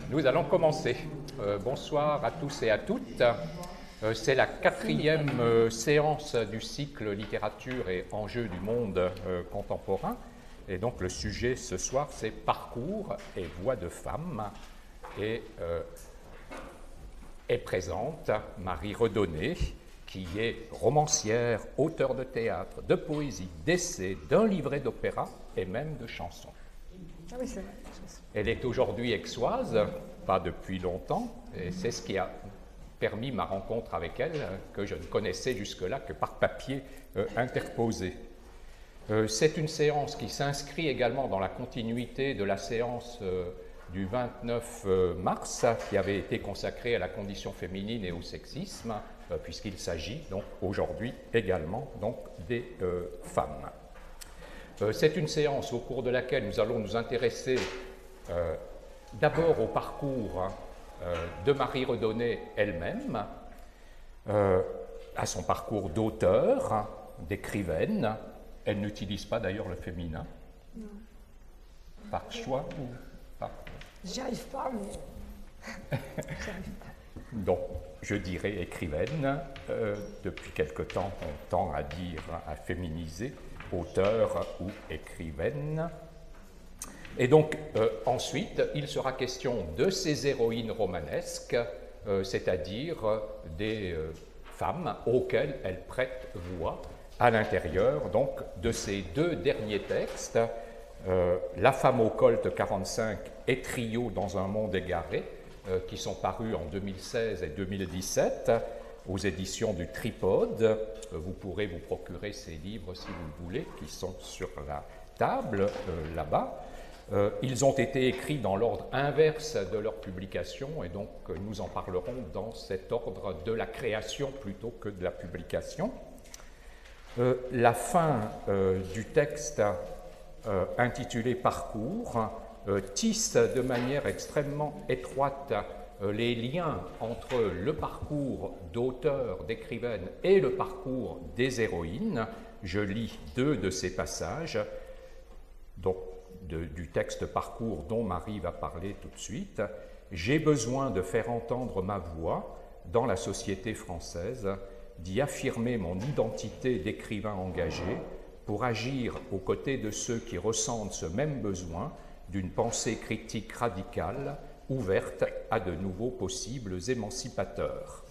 Nous allons commencer. Bonsoir à tous et à toutes. C'est la quatrième séance du cycle Littérature et enjeux du monde contemporain. Et donc le sujet ce soir, c'est Parcours et voix de femmes. Et est présente Marie Redonné, qui est romancière, auteure de théâtre, de poésie, d'essais, d'un livret d'opéra et même de chansons. Ah oui, c'est vrai. Elle est aujourd'hui aixoise, pas depuis longtemps, et c'est ce qui a permis ma rencontre avec elle, que je ne connaissais jusque-là que par papier interposé. C'est une séance qui s'inscrit également dans la continuité de la séance du 29 mars, qui avait été consacrée à la condition féminine et au sexisme, puisqu'il s'agit donc aujourd'hui également donc, des femmes. C'est une séance au cours de laquelle nous allons nous intéresser d'abord au parcours de Marie Redonné elle-même, à son parcours d'auteur, d'écrivaine. Elle n'utilise pas d'ailleurs le féminin. Non. Par choix ou par... J'y arrive pas, mais... J'arrive pas. Donc, je dirais écrivaine. Depuis quelque temps, on tend à dire, à féminiser, auteur ou écrivaine. Et donc, ensuite, il sera question de ces héroïnes romanesques, c'est-à-dire des femmes auxquelles elles prêtent voix à l'intérieur donc, de ces deux derniers textes, La femme au colt 45 et Trio dans un monde égaré, qui sont parus en 2016 et 2017 aux éditions du Tripode. Vous pourrez vous procurer ces livres si vous le voulez, qui sont sur la table là-bas. Ils ont été écrits dans l'ordre inverse de leur publication et donc nous en parlerons dans cet ordre de la création plutôt que de la publication. La fin du texte intitulé Parcours tisse de manière extrêmement étroite les liens entre le parcours d'auteur, d'écrivaine et le parcours des héroïnes. Je lis deux de ces passages donc, du texte Parcours dont Marie va parler tout de suite. « J'ai besoin de faire entendre ma voix dans la société française, d'y affirmer mon identité d'écrivain engagé pour agir aux côtés de ceux qui ressentent ce même besoin d'une pensée critique radicale, ouverte à de nouveaux possibles émancipateurs. »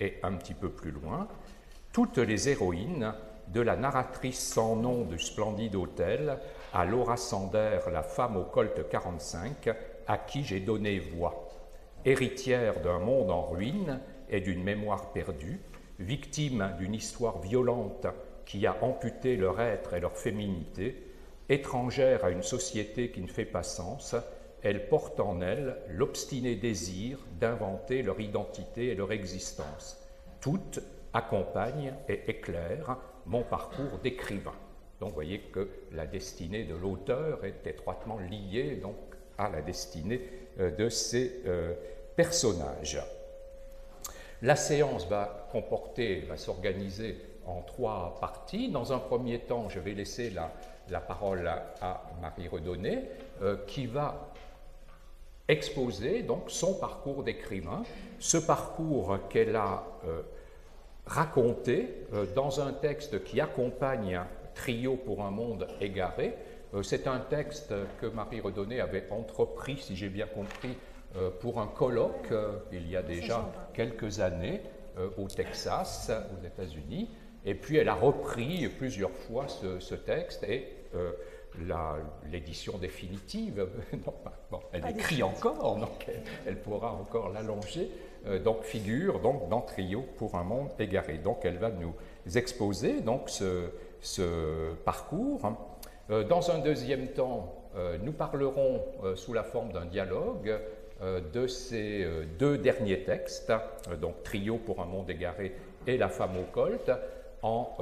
Et un petit peu plus loin, « Toutes les héroïnes, de la narratrice sans nom du splendide hôtel à Laura Sander, la femme au colt 45, à qui j'ai donné voix, héritière d'un monde en ruine et d'une mémoire perdue, victime d'une histoire violente qui a amputé leur être et leur féminité, étrangère à une société qui ne fait pas sens, elles portent en elles l'obstiné désir d'inventer leur identité et leur existence. Toutes accompagnent et éclairent mon parcours d'écrivain. Donc vous voyez que la destinée de l'auteur est étroitement liée donc, à la destinée de ces personnages. La séance va s'organiser en trois parties. Dans un premier temps, je vais laisser la parole à Marie Redonné, qui va exposer donc, son parcours d'écrivain, ce parcours qu'elle a raconté dans un texte qui accompagne Trio pour un monde égaré. C'est un texte que Marie Redonné avait entrepris, si j'ai bien compris, pour un colloque il y a déjà quelques années au Texas, aux États-Unis. Et puis elle a repris plusieurs fois ce texte et l'édition définitive, elle écrit encore, donc elle pourra encore l'allonger, donc figure donc, dans Trio pour un monde égaré. Donc elle va nous exposer donc, ce parcours. Dans un deuxième temps, nous parlerons sous la forme d'un dialogue de ces deux derniers textes, donc Trio pour un monde égaré et La femme au colt, en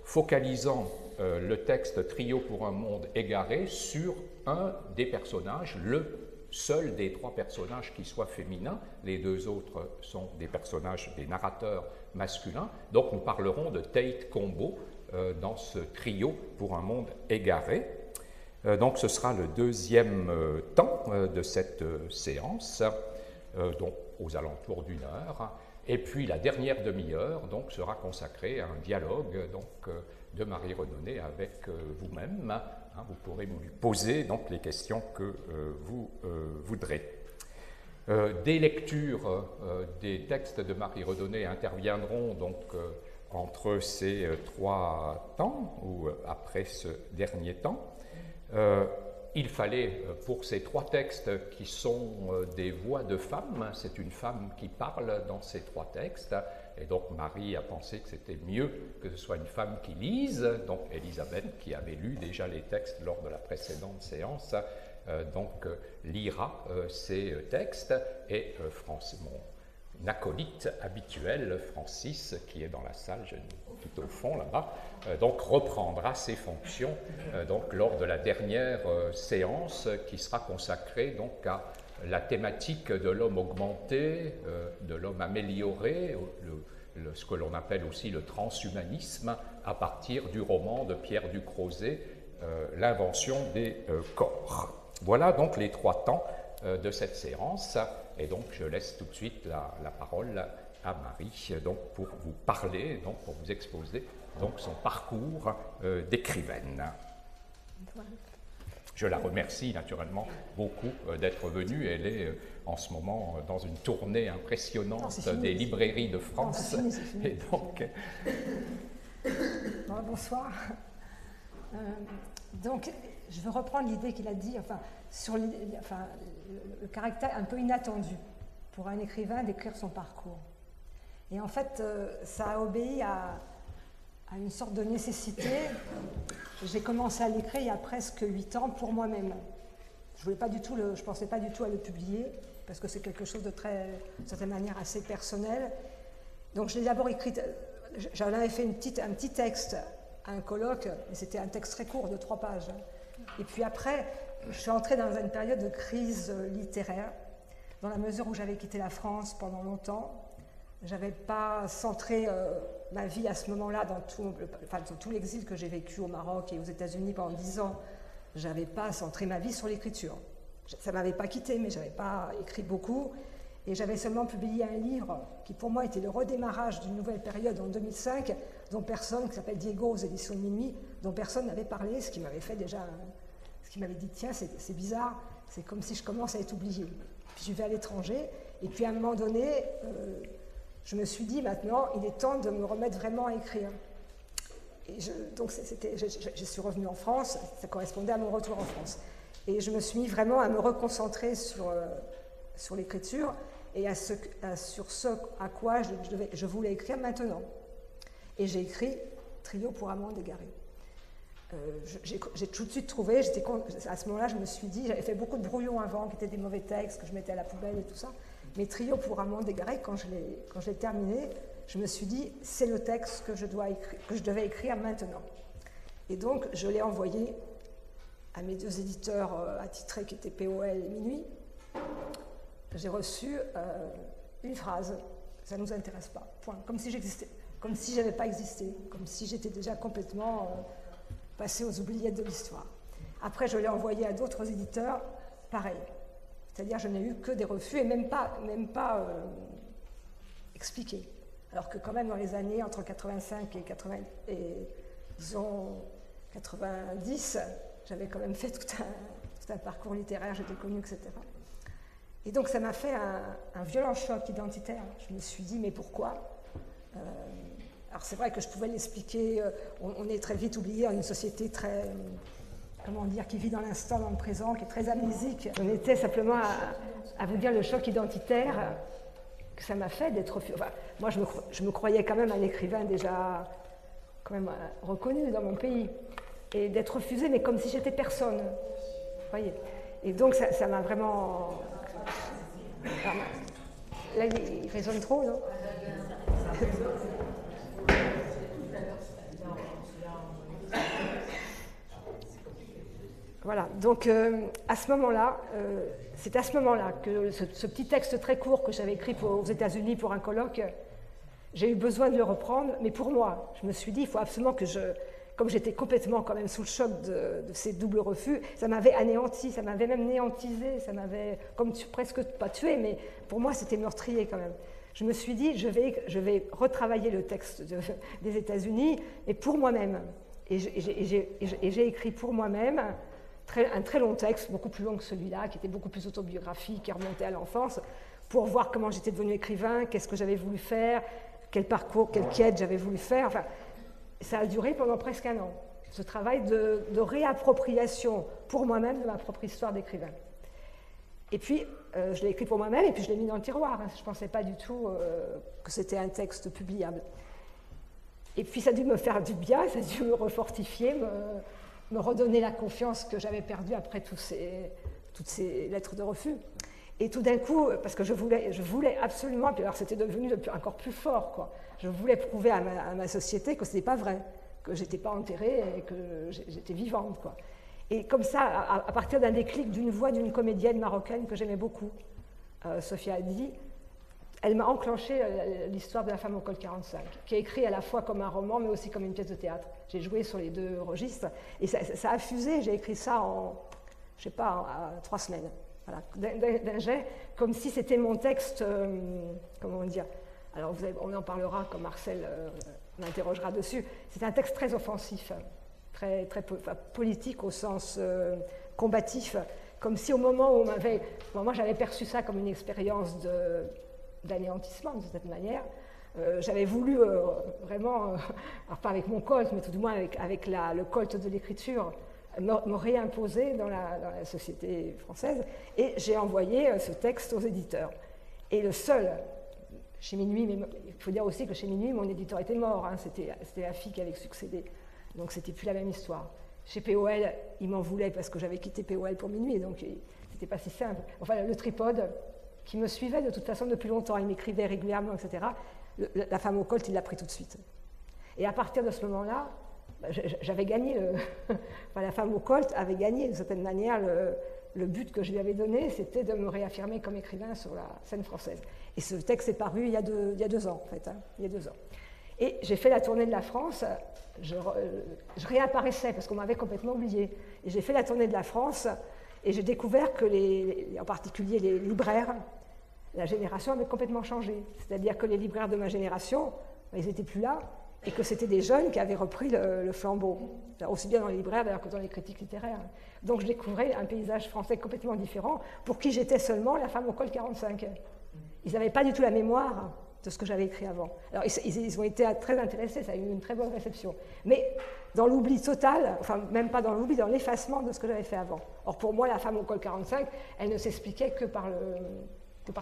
focalisant le texte Trio pour un monde égaré sur un des personnages, le seul des trois personnages qui soit féminin. Les deux autres sont des personnages, des narrateurs masculins. Donc nous parlerons de Tate Combo dans ce Trio pour un monde égaré. Donc ce sera le deuxième temps de cette séance, donc aux alentours d'une heure. Et puis la dernière demi-heure donc, sera consacrée à un dialogue donc, de Marie Redonné avec vous-même. Vous pourrez lui poser donc, les questions que vous voudrez. Des lectures des textes de Marie Redonné interviendront donc, entre ces trois temps ou après ce dernier temps. Il fallait, pour ces trois textes qui sont des voix de femmes, c'est une femme qui parle dans ces trois textes, et donc Marie a pensé que c'était mieux que ce soit une femme qui lise, donc Elisabeth, qui avait lu déjà les textes lors de la précédente séance, donc lira ces textes, et mon acolyte habituel, Francis, qui est dans la salle, tout au fond là-bas, donc reprendra ses fonctions donc, lors de la dernière séance qui sera consacrée donc, à la thématique de l'homme augmenté, de l'homme amélioré, ce que l'on appelle aussi le transhumanisme, à partir du roman de Pierre Ducrozet, L'invention des corps. Voilà donc les trois temps de cette séance. Et donc, je laisse tout de suite la parole à Marie donc, pour vous parler, donc, pour vous exposer donc, son parcours d'écrivaine. Je la remercie naturellement beaucoup d'être venue. Elle est en ce moment dans une tournée impressionnante des librairies de France. Non, c'est fini. Et donc... Bonsoir. Donc, je veux reprendre l'idée qu'il a dit, sur le caractère un peu inattendu pour un écrivain d'écrire son parcours. Et en fait, ça a obéi à une sorte de nécessité. J'ai commencé à l'écrire il y a presque 8 ans pour moi-même. Je ne pensais pas du tout à le publier, parce que c'est quelque chose de très, d'une certaine manière, assez personnel. Donc, je l'ai d'abord écrit, j'en avais fait un petit texte à un colloque, mais c'était un texte très court de 3 pages. Et puis après, je suis entrée dans une période de crise littéraire, dans la mesure où j'avais quitté la France pendant longtemps. Je n'avais pas centré ma vie à ce moment-là dans tout l'exil que j'ai vécu au Maroc et aux États-Unis pendant 10 ans. Je n'avais pas centré ma vie sur l'écriture. Ça ne m'avait pas quitté, mais je n'avais pas écrit beaucoup. Et j'avais seulement publié un livre qui, pour moi, était le redémarrage d'une nouvelle période en 2005, qui s'appelle Diego aux éditions de Minuit, dont personne n'avait parlé, ce qui m'avait fait déjà... Ce qui m'avait dit, tiens, c'est bizarre, c'est comme si je commence à être oubliée. Puis je vais à l'étranger, et puis à un moment donné, je me suis dit, maintenant, il est temps de me remettre vraiment à écrire. Et donc, je suis revenue en France, ça correspondait à mon retour en France. Et je me suis mis vraiment à me reconcentrer sur l'écriture et sur ce à quoi je voulais écrire maintenant. Et j'ai écrit Trio pour amants égarés. J'ai tout de suite trouvé, à ce moment-là, je me suis dit, j'avais fait beaucoup de brouillons avant, qui étaient des mauvais textes, que je mettais à la poubelle et tout ça, mais Trio pour amants égarés, quand je l'ai terminé, je me suis dit, c'est le texte que je devais écrire maintenant. Et donc, je l'ai envoyé à mes 2 éditeurs attitrés, qui étaient POL et Minuit. J'ai reçu une phrase, ça ne nous intéresse pas, point, comme si j'existais, comme si je n'avais pas existé, comme si j'étais déjà complètement passée aux oubliettes de l'histoire. Après, je l'ai envoyé à d'autres éditeurs, pareil. C'est-à-dire, je n'ai eu que des refus et même pas expliqués. Alors que quand même, dans les années entre 85 et disons 90, j'avais quand même fait tout un parcours littéraire, j'étais connue, etc. Et donc, ça m'a fait un violent choc identitaire. Je me suis dit, mais pourquoi Alors, c'est vrai que je pouvais l'expliquer. On est très vite oublié dans une société très, qui vit dans l'instant, dans le présent, qui est très amnésique. J'en étais simplement à vous dire le choc identitaire que ça m'a fait d'être... moi, je me croyais quand même un écrivain déjà quand même reconnu dans mon pays. Et d'être refusée, mais comme si j'étais personne. Vous voyez. Et donc, ça m'a vraiment... Là, il résonne trop, non? Voilà, donc à ce moment-là, c'est à ce moment-là que ce petit texte très court que j'avais écrit aux États-Unis pour un colloque, j'ai eu besoin de le reprendre, mais pour moi. Je me suis dit, il faut absolument que comme j'étais complètement quand même sous le choc de ces doubles refus, ça m'avait anéanti, ça m'avait même néantisé, ça m'avait presque pas tué, mais pour moi c'était meurtrier quand même. Je me suis dit, je vais retravailler le texte des États-Unis, mais pour moi-même. Et j'ai écrit pour moi-même un très long texte, beaucoup plus long que celui-là, qui était beaucoup plus autobiographique, qui remontait à l'enfance, pour voir comment j'étais devenu écrivain, qu'est-ce que j'avais voulu faire, quel parcours, quelle quête j'avais voulu faire. Enfin, ça a duré pendant presque un an, ce travail de réappropriation pour moi-même de ma propre histoire d'écrivain. Et puis, je l'ai écrit pour moi-même et puis je l'ai mis dans le tiroir. Je ne pensais pas du tout que c'était un texte publiable. Et puis, ça a dû me faire du bien, ça a dû me refortifier, me redonner la confiance que j'avais perdue après toutes ces lettres de refus. Et tout d'un coup, parce que je voulais absolument, puis alors c'était devenu encore plus fort, quoi. Je voulais prouver à ma société que ce n'était pas vrai, que je n'étais pas enterrée et que j'étais vivante, quoi. Et comme ça, à partir d'un déclic d'une voix d'une comédienne marocaine que j'aimais beaucoup, Sophia Haddi, elle m'a enclenché l'histoire de la femme au col 45, qui est écrit à la fois comme un roman, mais aussi comme une pièce de théâtre. J'ai joué sur les deux registres, et ça a fusé, j'ai écrit ça en, je sais pas, en 3 semaines. Voilà, d'un jet, comme si c'était mon texte, comment dire, alors on en parlera quand Marcel m'interrogera dessus, c'est un texte très offensif, très politique au sens combatif, comme si au moment où moi j'avais perçu ça comme une expérience d'anéantissement de cette manière, j'avais voulu vraiment, alors pas avec mon colt, mais tout du moins avec le colt de l'écriture, me réimposer dans la société française, et j'ai envoyé ce texte aux éditeurs. Et le seul, chez Minuit, mais il faut dire aussi que chez Minuit, mon éditeur était mort, hein, c'était la fille qui avait succédé, donc c'était plus la même histoire. Chez POL, ils m'en voulaient parce que j'avais quitté POL pour Minuit, donc c'était pas si simple. Enfin, le tripode, qui me suivait de toute façon depuis longtemps, il m'écrivait régulièrement, etc., la femme au colt, il l'a pris tout de suite. Et à partir de ce moment-là, j'avais gagné, la femme au colt avait gagné d'une certaine manière le but que je lui avais donné, c'était de me réaffirmer comme écrivain sur la scène française. Et ce texte est paru il y a 2 ans, en fait, hein, il y a 2 ans. Et j'ai fait la tournée de la France, je réapparaissais parce qu'on m'avait complètement oublié. Et j'ai fait la tournée de la France et j'ai découvert que en particulier les libraires, la génération avait complètement changé. C'est-à-dire que les libraires de ma génération, ils n'étaient plus là, et que c'était des jeunes qui avaient repris le flambeau, aussi bien dans les libraires d'ailleurs que dans les critiques littéraires. Donc je découvrais un paysage français complètement différent, pour qui j'étais seulement la femme au col 45. Ils n'avaient pas du tout la mémoire de ce que j'avais écrit avant. Alors ils ont été très intéressés, ça a eu une très bonne réception. Mais dans l'oubli total, enfin même pas dans l'oubli, dans l'effacement de ce que j'avais fait avant. Or pour moi, la femme au col 45, elle ne s'expliquait que par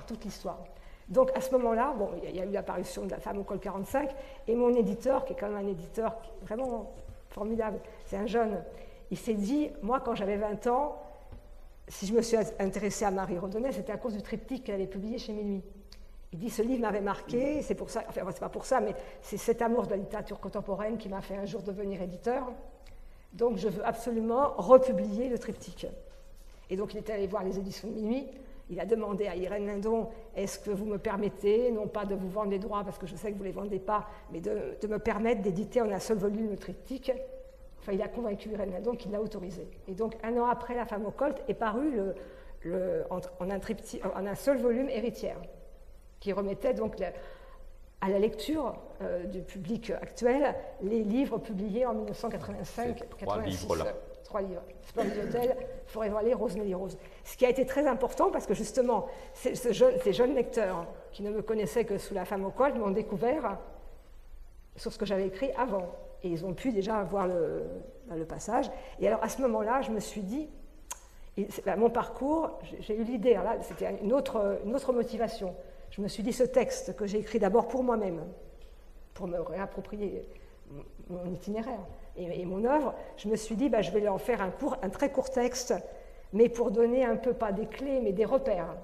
toute l'histoire. Donc à ce moment-là, bon, il y a eu l'apparition de la femme au col 45, et mon éditeur, qui est quand même un éditeur vraiment formidable, c'est un jeune, il s'est dit, moi quand j'avais 20 ans, si je me suis intéressée à Marie Rodonnet, c'était à cause du triptyque qu'elle avait publié chez Minuit. Il dit, ce livre m'avait marqué, c'est pour ça, enfin c'est pas pour ça, mais c'est cet amour de la littérature contemporaine qui m'a fait un jour devenir éditeur, donc je veux absolument republier le triptyque. Et donc il était allé voir les éditions de Minuit. Il a demandé à Irène Lindon, est-ce que vous me permettez, non pas de vous vendre les droits, parce que je sais que vous ne les vendez pas, mais de me permettre d'éditer en un seul volume le triptyque. Enfin, il a convaincu Irène Lindon qu'il l'a autorisé. Et donc, 1 an après, La femme au colt est paru en un seul volume, Héritière, qui remettait donc à la lecture du public actuel les livres publiés en 1985-86. 3 livres-là. 3 livres. Splendid Hôtel, Forêt Vallée, Rose-Nelly Rose. Ce qui a été très important parce que justement, ces jeunes lecteurs qui ne me connaissaient que sous La femme au col m'ont découvert sur ce que j'avais écrit avant. Et ils ont pu déjà voir le passage. Et alors à ce moment-là, je me suis dit, mon parcours, j'ai eu l'idée, là c'était une autre motivation. Je me suis dit, ce texte que j'ai écrit d'abord pour moi-même, pour me réapproprier mon itinéraire et mon œuvre, je me suis dit, je vais en faire un très court texte, mais pour donner un peu, pas des clés, mais des repères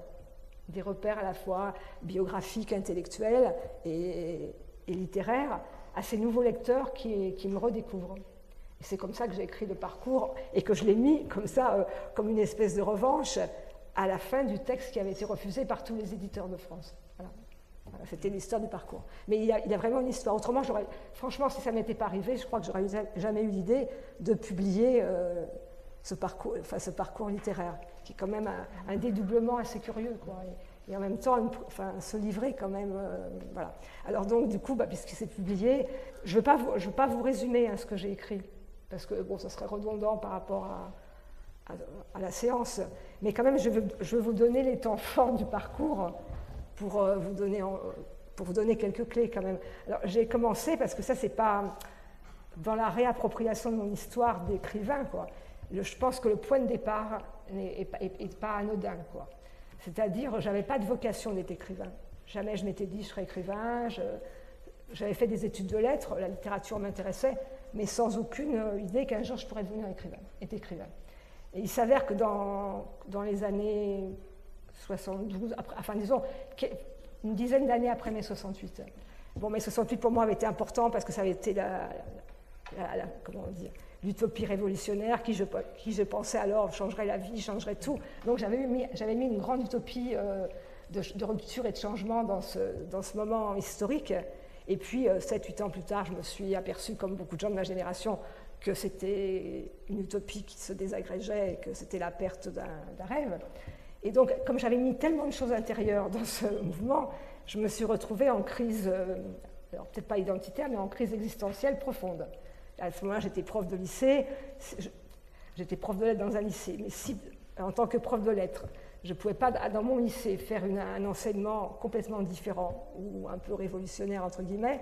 à la fois biographiques, intellectuels et littéraires, à ces nouveaux lecteurs qui me redécouvrent. Et c'est comme ça que j'ai écrit le parcours et que je l'ai mis comme ça, comme une espèce de revanche, à la fin du texte qui avait été refusé par tous les éditeurs de France. Voilà. Voilà, c'était l'histoire du parcours. Mais il y a vraiment une histoire. Autrement, franchement, si ça ne m'était pas arrivé, je crois que j'aurais jamais eu l'idée de publier ce parcours littéraire, qui est quand même un dédoublement assez curieux, quoi. Et en même temps, se livrer quand même. Voilà. Alors donc, du coup, puisque c'est publié, je ne veux pas vous résumer ce que j'ai écrit, parce que bon, ça serait redondant par rapport à la séance. Mais quand même, je veux vous donner les temps forts du parcours pour vous donner quelques clés quand même. Alors, j'ai commencé, parce que ça, c'est pas dans la réappropriation de mon histoire d'écrivain, quoi. Je pense que le point de départ n'est pas anodin, quoi. C'est-à-dire, je n'avais pas de vocation d'être écrivain. Jamais je m'étais dit je serais écrivain. J'avais fait des études de lettres, la littérature m'intéressait, mais sans aucune idée qu'un jour je pourrais devenir écrivain. Et il s'avère que dans les années 72, disons une dizaine d'années après mai 68. Bon, mai 68 pour moi avait été important parce que ça avait été l'utopie révolutionnaire qui je pensais alors changerait la vie, changerait tout. Donc j'avais mis une grande utopie de rupture et de changement dans ce moment historique. Et puis 7-8 ans plus tard, je me suis aperçue, comme beaucoup de gens de ma génération, que c'était une utopie qui se désagrégeait et que c'était la perte d'un rêve. Et donc, comme j'avais mis tellement de choses intérieures dans ce mouvement, je me suis retrouvée en crise, alors peut-être pas identitaire, mais en crise existentielle profonde. À ce moment-là, j'étais prof de lycée, j'étais prof de lettres dans un lycée, mais si, en tant que prof de lettres, je ne pouvais pas, dans mon lycée, faire un enseignement complètement différent ou un peu révolutionnaire, entre guillemets,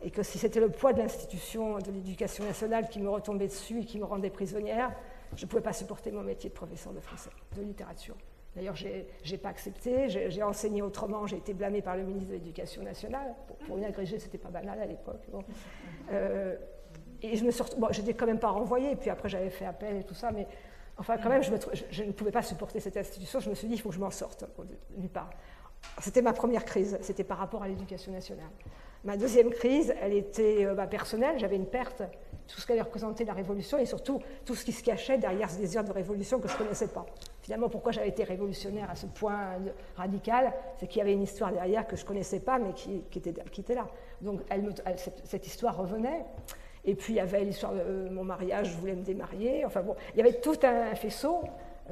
et que si c'était le poids de l'institution de l'éducation nationale qui me retombait dessus et qui me rendait prisonnière, je ne pouvais pas supporter mon métier de professeur de français, de littérature. D'ailleurs, je n'ai pas accepté, j'ai enseigné autrement, j'ai été blâmée par le ministre de l'Éducation nationale. Pour une agrégée, ce n'était pas banal à l'époque. Bon. Et je n'étais quand même pas renvoyée, puis après j'avais fait appel et tout ça, mais enfin quand même, je ne pouvais pas supporter cette institution. Je me suis dit, il faut que je m'en sorte, nulle part. C'était ma première crise, c'était par rapport à l'éducation nationale. Ma deuxième crise, elle était personnelle, j'avais une perte, tout ce qu'allait représenter la révolution et surtout tout ce qui se cachait derrière ce désir de révolution que je ne connaissais pas. Finalement, pourquoi j'avais été révolutionnaire à ce point radical, c'est qu'il y avait une histoire derrière que je ne connaissais pas, mais qui était là. Donc cette histoire revenait. Et puis il y avait l'histoire de mon mariage, je voulais me démarier. Enfin bon, il y avait tout un faisceau,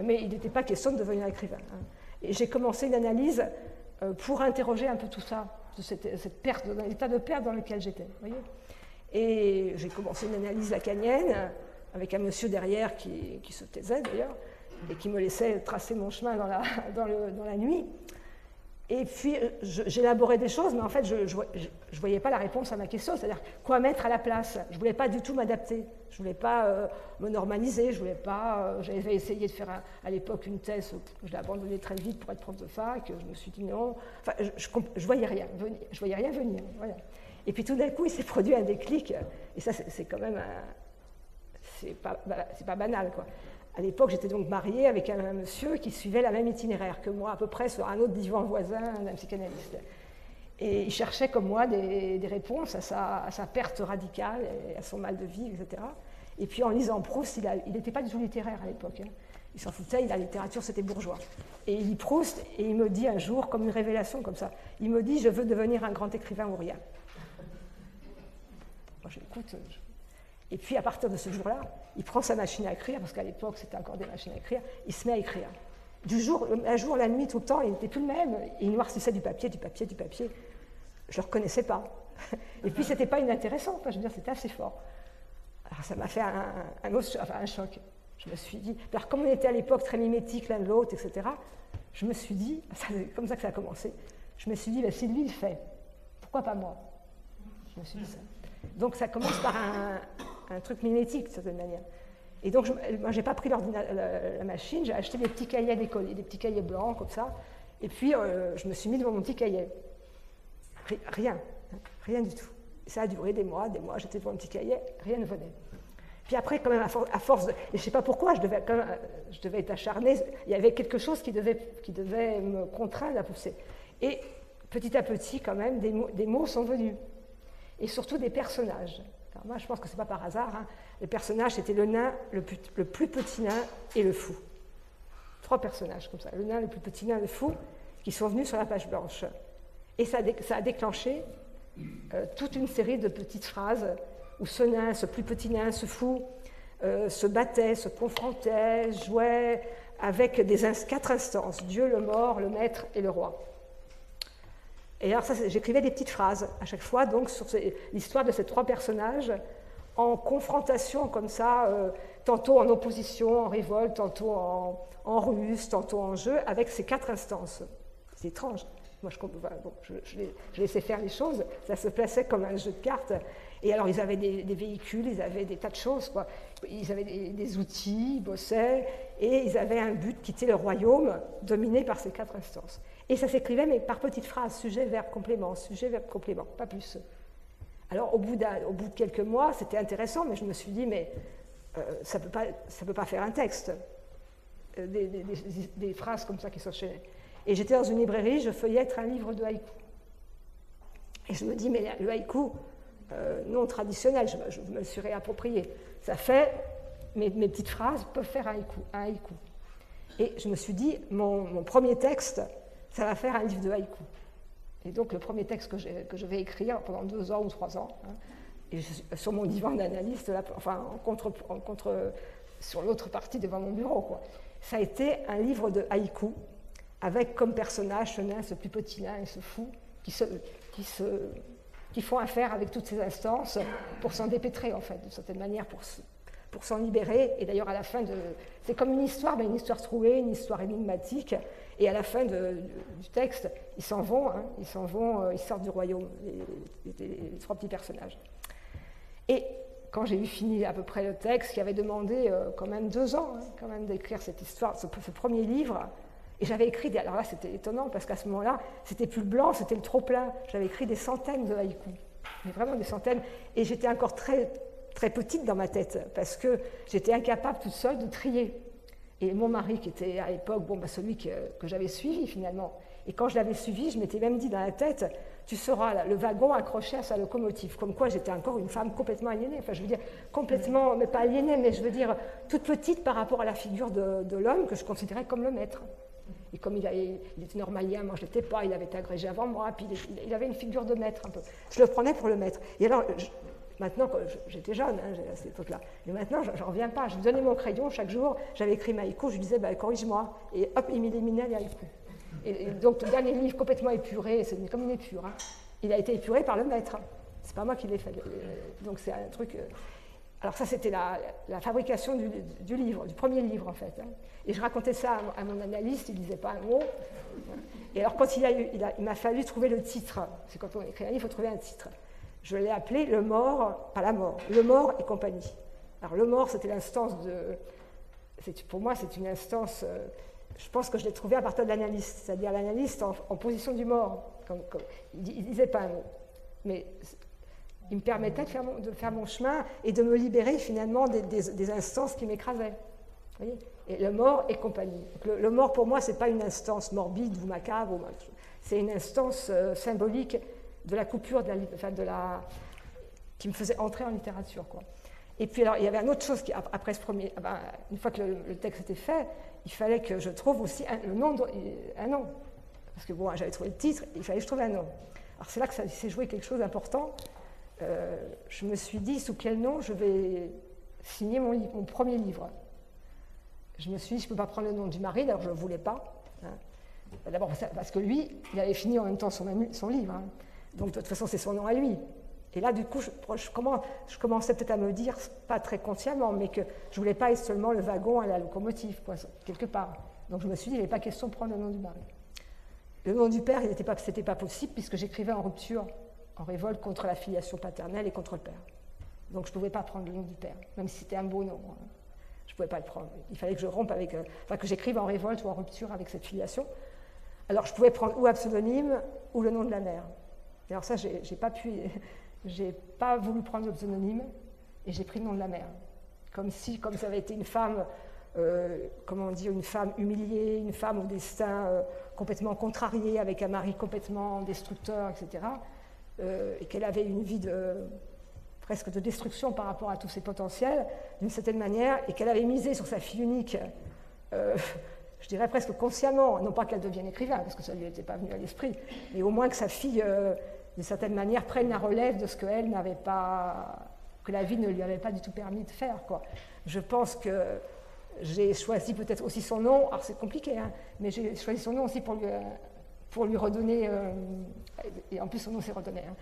mais il n'était pas question de devenir écrivain. Et j'ai commencé une analyse pour interroger un peu tout ça, de cette perte, dans l'état de perte dans lequel j'étais. Voyez. Et j'ai commencé une analyse lacanienne, avec un monsieur derrière qui se taisait d'ailleurs, et qui me laissait tracer mon chemin dans la nuit. Et puis j'élaborais des choses, mais en fait je ne voyais pas la réponse à ma question, c'est-à-dire quoi mettre à la place. Je ne voulais pas du tout m'adapter, je ne voulais pas me normaliser, je voulais pas. J'avais essayé de faire à l'époque une thèse, je l'ai abandonnée très vite pour être prof de fac, je me suis dit non, enfin je voyais rien venir. Voilà. Et puis tout d'un coup il s'est produit un déclic, et ça c'est quand même c'est pas banal, quoi. À l'époque, j'étais donc mariée avec un monsieur qui suivait la même itinéraire que moi, à peu près sur un autre divan voisin d'un psychanalyste. Et il cherchait, comme moi, des réponses à sa perte radicale, et à son mal de vivre, etc. Et puis en lisant Proust, il n'était pas du tout littéraire à l'époque. Hein. Il s'en foutait, la littérature, c'était bourgeois. Et il lit Proust, et il me dit un jour, comme une révélation comme ça, il me dit « Je veux devenir un grand écrivain ou rien ». Moi, j'écoute... Et puis, à partir de ce jour-là, il prend sa machine à écrire, parce qu'à l'époque, c'était encore des machines à écrire, il se met à écrire. Du jour, un jour, la nuit, tout le temps, il n'était plus le même. Il noircissait du papier. Je ne le reconnaissais pas. Et puis, ce n'était pas inintéressant. Enfin, je veux dire, c'était assez fort. Alors, ça m'a fait un choc. Je me suis dit... Alors, comme on était à l'époque très mimétiques l'un de l'autre, etc., je me suis dit... C'est comme ça que ça a commencé. Je me suis dit, si lui, il fait, pourquoi pas moi? Je me suis dit ça. Donc, ça commence par un truc mimétique, de certaine manière. Et donc, moi, je n'ai pas pris la machine, j'ai acheté des petits cahiers d'école, des petits cahiers blancs, comme ça. Et puis, je me suis mis devant mon petit cahier. Rien du tout. Et ça a duré des mois, j'étais devant mon petit cahier, rien ne venait. Puis après, quand même, à force de... Et je ne sais pas pourquoi, je devais être acharnée, il y avait quelque chose qui devait me contraindre à pousser. Et petit à petit, quand même, des mots sont venus. Et surtout des personnages. Alors moi, je pense que ce n'est pas par hasard. Hein. Les personnages, c'était le nain, le plus petit nain et le fou. 3 personnages comme ça. Le nain, le plus petit nain, le fou, qui sont venus sur la page blanche. Et ça a déclenché toute une série de petites phrases où ce nain, ce plus petit nain, ce fou, se battait, se confrontait, jouait avec quatre instances, Dieu, le mort, le maître et le roi. Et alors ça, j'écrivais des petites phrases à chaque fois donc sur l'histoire de ces trois personnages en confrontation comme ça, tantôt en opposition, en révolte, tantôt en ruse, tantôt en jeu, avec ces quatre instances. C'est étrange. Moi, je laissais faire les choses, ça se plaçait comme un jeu de cartes. Et alors, ils avaient des véhicules, ils avaient des tas de choses, quoi. Ils avaient des outils, ils bossaient, et ils avaient un but, quitter le royaume, dominé par ces quatre instances. Et ça s'écrivait, mais par petites phrases, sujet, verbe, complément, pas plus. Alors, au bout de quelques mois, c'était intéressant, mais je me suis dit, mais ça peut pas faire un texte, des phrases comme ça qui s'enchaînaient. Et j'étais dans une librairie, je feuillette un livre de haïku. Et je me dis, mais le haïku, non traditionnel, je me le suis réapproprié. Ça fait, mes petites phrases peuvent faire un haïku. Et je me suis dit, mon premier texte, ça va faire un livre de haïku. Et donc le premier texte que je vais écrire pendant 2 ans ou 3 ans, hein, et sur mon divan d'analyste, sur l'autre partie devant mon bureau, quoi. Ça a été un livre de haïku, avec comme personnage ce nain, ce plus petit nain et ce fou, qui font affaire avec toutes ces instances pour s'en dépêtrer, en fait, d'une certaine manière, pour s'en libérer. Et d'ailleurs, à la fin c'est comme une histoire, mais une histoire trouée, une histoire énigmatique. Et à la fin du texte, ils s'en vont, ils sortent du royaume, les 3 petits personnages. Et quand j'ai eu fini à peu près le texte, qui avait demandé quand même 2 ans, quand même, d'écrire cette histoire, ce premier livre. Et j'avais écrit, alors là c'était étonnant parce qu'à ce moment-là, c'était plus le blanc, c'était le trop-plein. J'avais écrit des centaines de haïkus, mais vraiment des centaines. Et j'étais encore très, très petite dans ma tête parce que j'étais incapable toute seule de trier. Et mon mari, qui était à l'époque celui que j'avais suivi finalement, et quand je l'avais suivi, je m'étais même dit dans la tête, tu seras le wagon accroché à sa locomotive, comme quoi j'étais encore une femme complètement aliénée, enfin je veux dire complètement, mais pas aliénée, mais je veux dire toute petite par rapport à la figure de l'homme que je considérais comme le maître. Et comme il était normalien, moi je ne l'étais pas, il avait été agrégé avant moi, puis il avait une figure de maître un peu. Je le prenais pour le maître. Et alors, maintenant, j'étais jeune à cette époque-là, mais maintenant je n'en reviens pas. Je lui donnais mon crayon chaque jour, j'avais écrit ma haïku, je lui disais corrige-moi, et hop, il m'éliminait les haïkus. Et donc le dernier livre complètement épuré, c'est comme une épure, il a été épuré par le maître. C'est pas moi qui l'ai fait. Donc c'est un truc. Alors ça, c'était la fabrication du livre, du premier livre en fait. Et je racontais ça à mon analyste, il ne disait pas un mot. Et alors quand il m'a fallu trouver le titre, c'est quand on écrit un livre, il faut trouver un titre. Je l'ai appelé Le Mort, pas la mort, Le Mort et compagnie. Alors le Mort, c'était l'instance pour moi, c'est une instance, je pense que je l'ai trouvé à partir de l'analyste, c'est-à-dire l'analyste en position du mort. Il ne disait pas un mot. Mais il me permettait de faire mon chemin et de me libérer finalement des instances qui m'écrasaient. Vous voyez ? Et le mort et compagnie. Donc le mort pour moi, ce n'est pas une instance morbide ou macabre, c'est une instance symbolique de la coupure, qui me faisait entrer en littérature, quoi. Et puis alors, il y avait une autre chose après ce premier, une fois que le texte était fait, il fallait que je trouve aussi un nom. Parce que j'avais trouvé le titre, il fallait que je trouve un nom. Alors c'est là que ça s'est joué quelque chose d'important. Je me suis dit sous quel nom je vais signer mon premier livre. Je me suis dit, je ne peux pas prendre le nom du mari, d'ailleurs je ne le voulais pas. D'abord parce que lui, il avait fini en même temps son livre. Donc de toute façon, c'est son nom à lui. Et là, du coup, je commençais peut-être à me dire, pas très consciemment, mais que je ne voulais pas être seulement le wagon à la locomotive, quoi, quelque part. Donc je me suis dit, il n'est pas question de prendre le nom du mari. Le nom du père, ce n'était pas possible, puisque j'écrivais en rupture, en révolte contre la filiation paternelle et contre le père. Donc je ne pouvais pas prendre le nom du père, même si c'était un beau nom. Je ne pouvais pas le prendre. Il fallait que je rompe que j'écrive en révolte ou en rupture avec cette filiation. Alors je pouvais prendre ou un pseudonyme ou le nom de la mère. Et alors ça, j'ai pas voulu prendre le pseudonyme et j'ai pris le nom de la mère. Comme ça avait été une femme, une femme humiliée, une femme au destin complètement contrarié, avec un mari complètement destructeur, etc. Et qu'elle avait une vie presque de destruction par rapport à tous ses potentiels, d'une certaine manière, et qu'elle avait misé sur sa fille unique, je dirais presque consciemment, non pas qu'elle devienne écrivain, parce que ça ne lui était pas venu à l'esprit, mais au moins que sa fille, d'une certaine manière, prenne la relève de ce qu'elle n'avait pas, que la vie ne lui avait pas du tout permis de faire, quoi. Je pense que j'ai choisi peut-être aussi son nom, alors c'est compliqué, hein, mais j'ai choisi son nom aussi pour lui redonner, et en plus son nom s'est redonné, hein,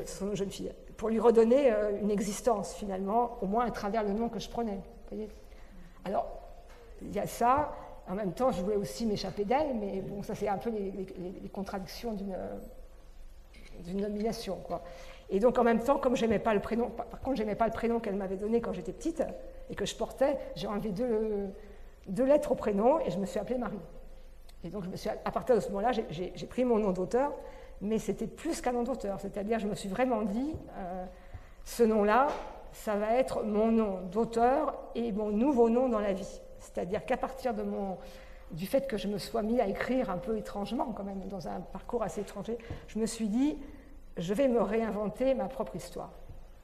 son nom jeune fille, pour lui redonner une existence finalement, au moins à travers le nom que je prenais. Vous voyez. Alors, il y a ça, en même temps je voulais aussi m'échapper d'elle, mais bon, ça c'est un peu les contradictions d'une nomination, quoi. Et donc en même temps, comme j'aimais pas le prénom, par contre j'aimais pas le prénom qu'elle m'avait donné quand j'étais petite et que je portais, j'ai enlevé deux lettres au prénom et je me suis appelée Marie. Et donc à partir de ce moment-là, j'ai pris mon nom d'auteur, mais c'était plus qu'un nom d'auteur, c'est-à-dire je me suis vraiment dit, ce nom-là, ça va être mon nom d'auteur et mon nouveau nom dans la vie. C'est-à-dire qu'à partir du fait que je me sois mis à écrire un peu étrangement, quand même, dans un parcours assez étranger, je me suis dit, je vais me réinventer ma propre histoire.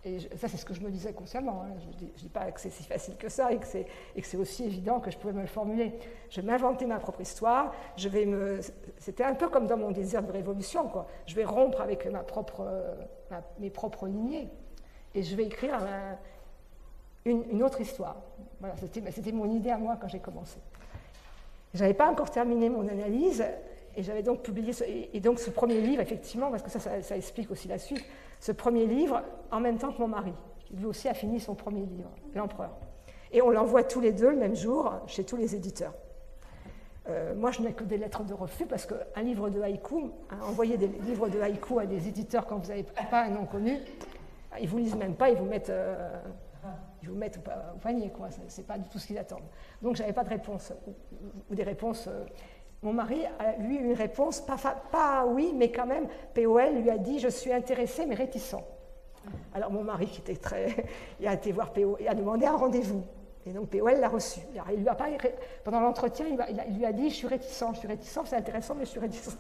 Et ça, c'est ce que je me disais consciemment. Hein. Je ne dis pas que c'est si facile que ça et que c'est aussi évident que je pouvais me le formuler. Je vais m'inventer ma propre histoire. C'était un peu comme dans mon désir de révolution, quoi. Je vais rompre avec mes propres lignées et je vais écrire une autre histoire. Voilà, c'était mon idée à moi quand j'ai commencé. Je n'avais pas encore terminé mon analyse. Et j'avais donc publié, et donc ce premier livre, effectivement, parce que ça explique aussi la suite, ce premier livre, en même temps que mon mari, qui lui aussi a fini son premier livre, L'Empereur. Et on l'envoie tous les deux le même jour chez tous les éditeurs. Moi, je n'ai que des lettres de refus, parce qu'un livre de haïku, envoyer des livres de haïku à des éditeurs quand vous n'avez pas un nom connu, ils ne vous lisent même pas, ils vous mettent au panier, quoi. C'est pas du tout ce qu'ils attendent. Donc, je n'avais pas de réponse, ou des réponses... Mon mari a eu une réponse, pas oui, mais quand même, POL lui a dit « je suis intéressé mais réticent ». Alors mon mari, qui était il a été voir POL, il a demandé un rendez-vous. Et donc POL l'a reçu. Alors, il lui a pas, pendant l'entretien, il lui a dit « je suis réticent, c'est intéressant, mais je suis réticent ».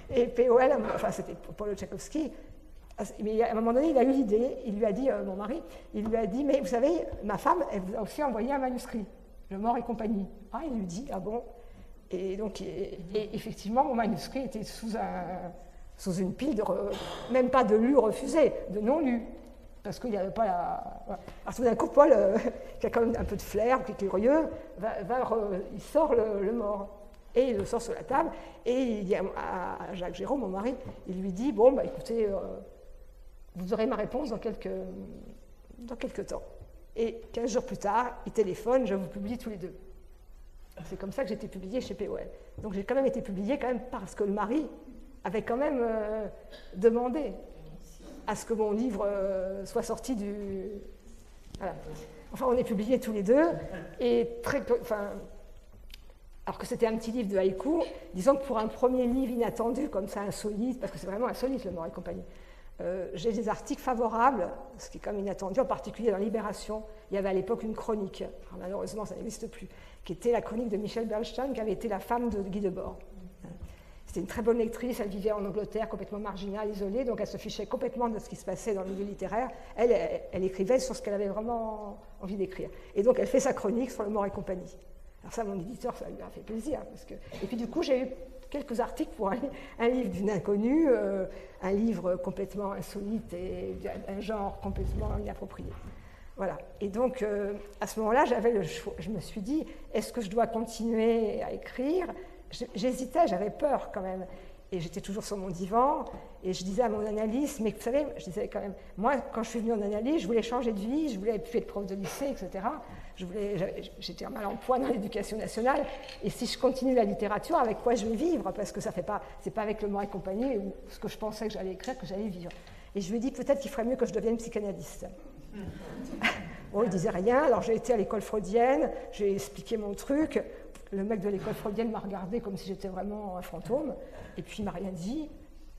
Et POL, enfin c'était Paul Tchaïkovski, mais à un moment donné, il a eu l'idée, il lui a dit, mon mari, il lui a dit « mais vous savez, ma femme, elle vous a aussi envoyé un manuscrit, Le Mort et compagnie ». Ah, il lui dit « ah bon ?» Et donc, effectivement, mon manuscrit était sous une pile, même pas de lus refusés, de non lus, parce qu'il n'y avait pas la... Voilà. Alors tout d'un coup, Paul, qui a quand même un peu de flair, qui est curieux, il sort le Mort, et il le sort sur la table, et il dit à Jacques Géraud, mon mari, il lui dit, bon, bah écoutez, vous aurez ma réponse dans quelques temps. Et 15 jours plus tard, il téléphone, je vous publie tous les deux. C'est comme ça que j'ai été publiée chez POL. Donc j'ai quand même été publiée quand même parce que le mari avait quand même demandé à ce que mon livre soit sorti du... Voilà. Enfin, on est publiés tous les deux, et alors que c'était un petit livre de haïku, disons que pour un premier livre inattendu, comme ça, insolite, parce que c'est vraiment insolite, Le Mort et compagnie, j'ai des articles favorables, ce qui est quand même inattendu, en particulier dans Libération. Il y avait à l'époque une chronique, alors malheureusement ça n'existe plus, qui était la chronique de Michel Bernstein, qui avait été la femme de Guy Debord. C'était une très bonne lectrice, elle vivait en Angleterre, complètement marginale, isolée, donc elle se fichait complètement de ce qui se passait dans le milieu littéraire. Elle écrivait sur ce qu'elle avait vraiment envie d'écrire. Et donc elle fait sa chronique sur Le Mort et compagnie. Alors ça, mon éditeur, ça lui a fait plaisir. Et puis du coup, j'ai eu quelques articles pour un livre d'une inconnue, un livre complètement insolite et d'un genre complètement inapproprié. Voilà. Et donc, à ce moment-là, j'avais le choix. Je me suis dit, est-ce que je dois continuer à écrire ? J'hésitais, j'avais peur quand même. Et j'étais toujours sur mon divan, et je disais à mon analyste, mais vous savez, je disais quand même, moi, quand je suis venue en analyse, je voulais changer de vie, je voulais être prof de lycée, etc. J'étais un mal en point dans l'éducation nationale, et si je continue la littérature, avec quoi je vais vivre ? Parce que c'est pas avec Le Mort et compagnie, ou ce que je pensais que j'allais écrire, que j'allais vivre. Et je lui ai dit, peut-être qu'il ferait mieux que je devienne psychanalyste. Bon, il disait rien, alors j'ai été à l'école freudienne, j'ai expliqué mon truc. Le mec de l'école freudienne m'a regardé comme si j'étais vraiment un fantôme, et puis il m'a rien dit,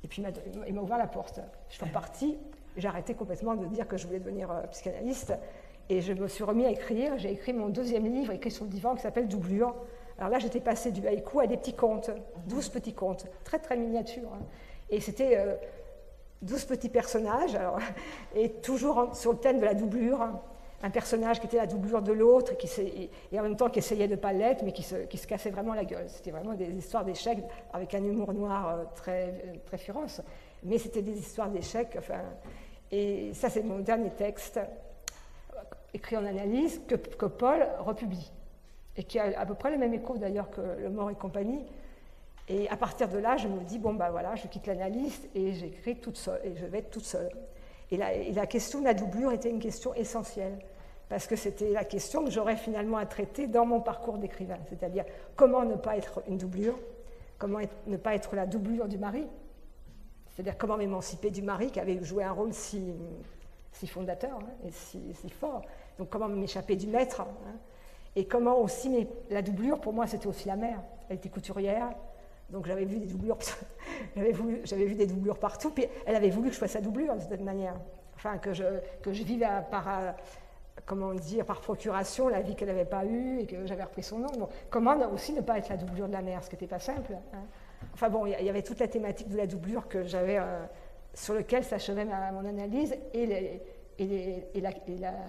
et puis il m'a ouvert la porte. Je suis repartie, j'ai arrêté complètement de dire que je voulais devenir psychanalyste, et je me suis remis à écrire. J'ai écrit mon deuxième livre, écrit sur le divan, qui s'appelle Doublure. Alors là, j'étais passée du haïku à des petits contes, 12 petits contes, très très miniatures. Hein. Et c'était 12 petits personnages, alors, et toujours sur le thème de la doublure. un personnage qui était la doublure de l'autre et en même temps qui essayait de ne pas l'être, mais qui se cassait vraiment la gueule. C'était vraiment des histoires d'échecs avec un humour noir très, très féroce, mais c'était des histoires d'échecs. Enfin, et ça, c'est mon dernier texte écrit en analyse que Paul republie et qui a à peu près le même écho d'ailleurs que Le Mort et compagnie. Et à partir de là, je me dis, bon, ben voilà, je quitte l'analyse et j'écris toute seule, et je vais être toute seule. Et la question de la doublure était une question essentielle, parce que c'était la question que j'aurais finalement à traiter dans mon parcours d'écrivain, c'est-à-dire comment ne pas être une doublure, comment ne pas être la doublure du mari, c'est-à-dire comment m'émanciper du mari qui avait joué un rôle si fondateur et si fort, donc comment m'échapper du maître, et comment aussi, la doublure, pour moi, c'était aussi la mère, elle était couturière, donc j'avais vu des doublures, j'avais vu des doublures partout, puis elle avait voulu que je fasse sa doublure de cette manière, enfin que je vive par procuration la vie qu'elle n'avait pas eue et que j'avais repris son nom. Bon, comment aussi ne pas être la doublure de la mère, ce qui n'était pas simple. Enfin bon, il y avait toute la thématique de la doublure que j'avais, sur lequel s'achevait mon analyse et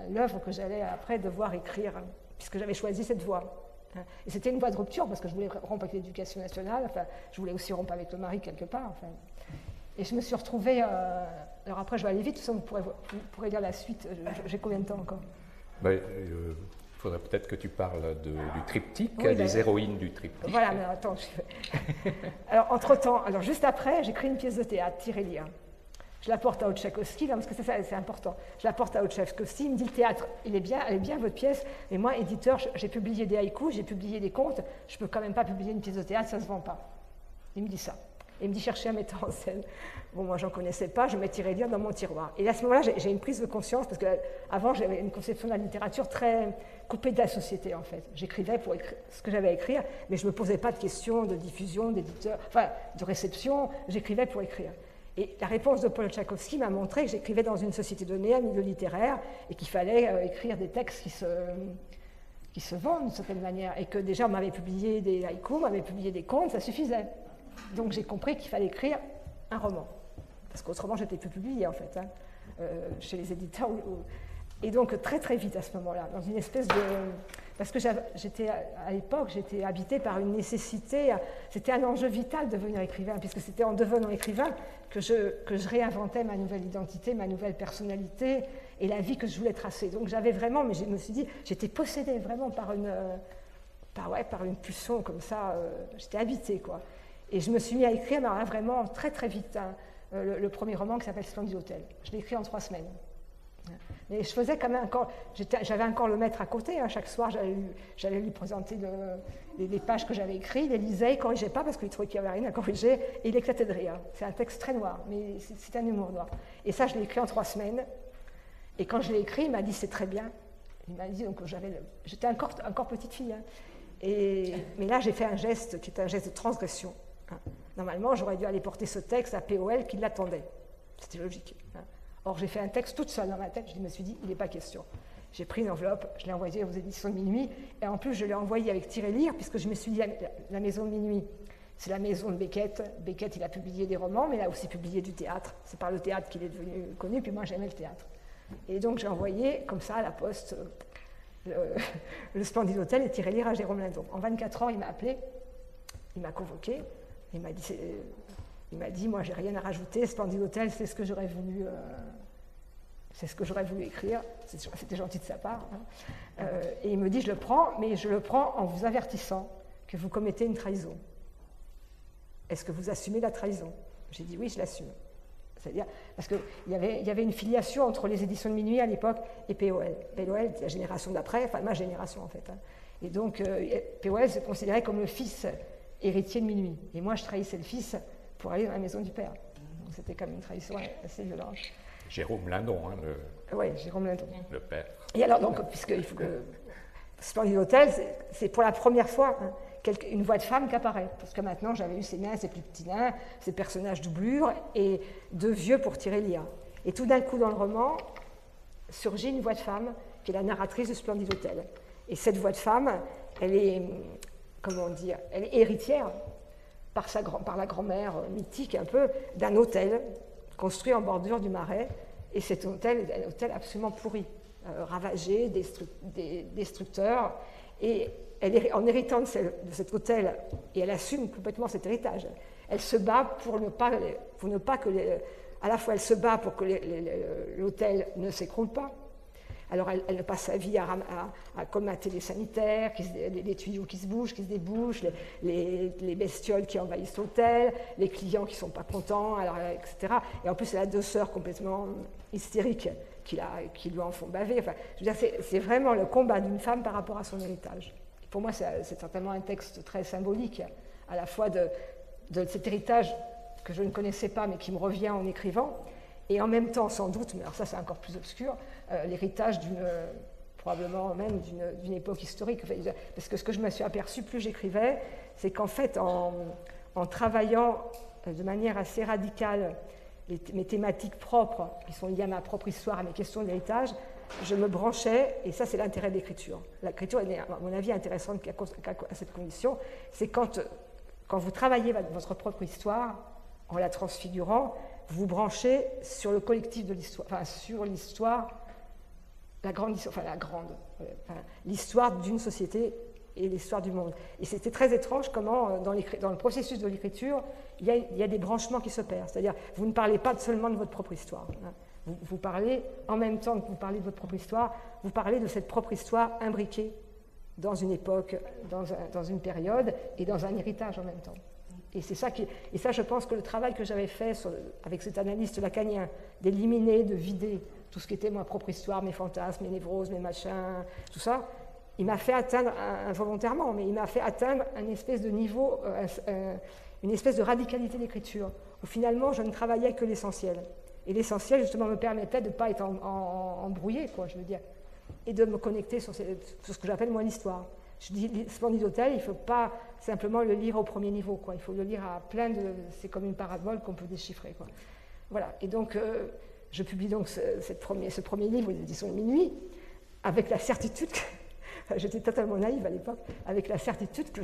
l'œuvre que j'allais après devoir écrire, puisque j'avais choisi cette voie. Et c'était une voie de rupture, parce que je voulais rompre avec l'éducation nationale, enfin, je voulais aussi rompre avec le mari quelque part. Enfin. Et je me suis retrouvée... alors après, je vais aller vite, tout ça, vous pourrez lire la suite. J'ai combien de temps encore? Il faudrait peut-être que tu parles du triptyque, oui, des héroïnes du triptyque. Voilà, mais attends. Alors, entre-temps, juste après, j'écris une pièce de théâtre, Tirélia. Je la porte à Tchaïkovski, parce que c'est important. Je la porte à Tchaïkovski, il me dit le théâtre, elle est bien votre pièce, mais moi, éditeur, j'ai publié des haïkus, j'ai publié des contes, je ne peux quand même pas publier une pièce de théâtre, ça ne se vend pas. Il me dit ça. Il me dit chercher un metteur en scène. Bon, moi, j'en connaissais pas, je me tirais lire dans mon tiroir. Et à ce moment-là, j'ai une prise de conscience, parce qu'avant, j'avais une conception de la littérature très coupée de la société, en fait. J'écrivais pour écrire ce que j'avais à écrire, mais je ne me posais pas de questions de diffusion, d'éditeur, enfin, de réception, j'écrivais pour écrire. Et la réponse de Paul Tchaïkovski m'a montré que j'écrivais dans une société donnée, un milieu littéraire, et qu'il fallait écrire des textes qui se vendent d'une certaine manière. Et que déjà, on m'avait publié des haïkus, on m'avait publié des contes, ça suffisait. Donc j'ai compris qu'il fallait écrire un roman. Parce qu'autrement, je n'étais plus publiée, en fait, chez les éditeurs. Et donc, très très vite à ce moment-là, dans une espèce de... Parce que à l'époque, j'étais habitée par une nécessité, c'était un enjeu vital de devenir écrivain, puisque c'était en devenant écrivain que je réinventais ma nouvelle identité, ma nouvelle personnalité et la vie que je voulais tracer. Donc j'avais vraiment, mais je me suis dit, j'étais possédée vraiment par une pulsion comme ça, j'étais habitée, quoi. Et je me suis mis à écrire, mais là, vraiment très très vite, le premier roman qui s'appelle Splendid Hôtel. Je l'ai écrit en 3 semaines. Mais je faisais quand même encore, j'avais encore le maître à côté, chaque soir j'allais lui présenter les pages que j'avais écrites, il les lisait, il ne corrigeait pas parce qu'il trouvait qu'il n'y avait rien à corriger, et il éclatait de rire. C'est un texte très noir, mais c'est un humour noir. Et ça, je l'ai écrit en 3 semaines, et quand je l'ai écrit, il m'a dit c'est très bien. Il m'a dit, donc j'étais encore petite fille, mais là j'ai fait un geste qui est un geste de transgression. Normalement, j'aurais dû aller porter ce texte à POL qui l'attendait. C'était logique. Or, j'ai fait un texte toute seule dans ma tête, je me suis dit, il n'est pas question. J'ai pris une enveloppe, je l'ai envoyée aux éditions de Minuit, et en plus, je l'ai envoyée avec Tirer Lire, puisque je me suis dit, la maison de Minuit, c'est la maison de Beckett. Beckett, il a publié des romans, mais il a aussi publié du théâtre. C'est par le théâtre qu'il est devenu connu, puis moi, j'aimais le théâtre. Et donc, j'ai envoyé, comme ça, à la poste, le Splendid Hôtel et Tirer Lire à Jérôme Lindon. En 24 heures, il m'a appelé, il m'a convoqué, il m'a dit, moi, j'ai rien à rajouter, Splendid Hôtel, c'est ce que j'aurais voulu... c'est ce que j'aurais voulu écrire, c'était gentil de sa part. Et il me dit, je le prends, mais je le prends en vous avertissant que vous commettez une trahison. Est-ce que vous assumez la trahison? J'ai dit, oui, je l'assume. C'est-à-dire, parce qu'il y avait une filiation entre les éditions de Minuit à l'époque et POL. POL, la génération d'après, enfin ma génération en fait. Et donc, POL se considérait comme le fils héritier de Minuit. Et moi, je trahissais le fils pour aller dans la maison du père. Donc c'était comme une trahison assez violente. Jérôme Lindon, oui, Jérôme Lindon. Le père. Et alors, donc, puisqu'il faut que... Splendid Hôtel, c'est pour la première fois une voix de femme qui apparaît. Parce que maintenant, j'avais eu ces nains, ces plus petits nains, ces personnages doublures, et 2 vieux pour tirer l'IA. Et tout d'un coup, dans le roman, surgit une voix de femme, qui est la narratrice de Splendid Hôtel. Et cette voix de femme, elle est, elle est héritière, par la grand-mère mythique un peu, d'un hôtel construit en bordure du Marais. Et cet hôtel est un hôtel absolument pourri. ravagé, destructeur. Et en héritant de cet hôtel, et elle assume complètement cet héritage, elle se bat pour ne pas que à la fois elle se bat pour que l'hôtel ne s'écroule pas. Alors elle passe sa vie à colmater les sanitaires, les tuyaux qui se bougent, qui se débouchent, les bestioles qui envahissent l'hôtel, les clients qui ne sont pas contents, etc. Et en plus elle a 2 sœurs complètement hystériques qui lui en font baver. Enfin, je veux dire, c'est vraiment le combat d'une femme par rapport à son héritage. Et pour moi, c'est certainement un texte très symbolique, à la fois de cet héritage que je ne connaissais pas, mais qui me revient en écrivant, et en même temps, sans doute, mais alors ça c'est encore plus obscur, l'héritage probablement même d'une époque historique. Parce que ce que je me suis aperçue, plus j'écrivais, c'est qu'en fait, en travaillant de manière assez radicale mes thématiques propres, qui sont liées à ma propre histoire, à mes questions d'héritage, je me branchais, et ça c'est l'intérêt de l'écriture. L'écriture est, à mon avis, intéressante à cette condition, c'est quand vous travaillez votre propre histoire, en la transfigurant, vous branchez sur le collectif de l'histoire, enfin sur l'histoire, l'histoire d'une société et l'histoire du monde. Et c'était très étrange comment, dans le processus de l'écriture, il y a des branchements qui s'opèrent. C'est-à-dire, vous ne parlez pas seulement de votre propre histoire. Vous parlez, en même temps que vous parlez de votre propre histoire, vous parlez de cette propre histoire imbriquée dans une époque, dans une période et dans un héritage en même temps. Et c'est ça et ça, je pense que le travail que j'avais fait avec cet analyste lacanien, d'éliminer, de vider tout ce qui était ma propre histoire, mes fantasmes, mes névroses, mes machins, tout ça, il m'a fait atteindre, involontairement, mais il m'a fait atteindre un espèce de niveau, une espèce de radicalité d'écriture, où finalement je ne travaillais que l'essentiel. Et l'essentiel, justement, me permettait de ne pas être embrouillé, quoi, je veux dire, et de me connecter sur ce que j'appelle, moi, l'histoire. Je dis, Splendide Hôtel, il ne faut pas simplement le lire au premier niveau, quoi. Il faut le lire à plein de... C'est comme une parabole qu'on peut déchiffrer, quoi. Voilà, et donc, je publie donc ce premier livre, l'édition de Minuit, avec la certitude j'étais totalement naïve à l'époque, avec la certitude que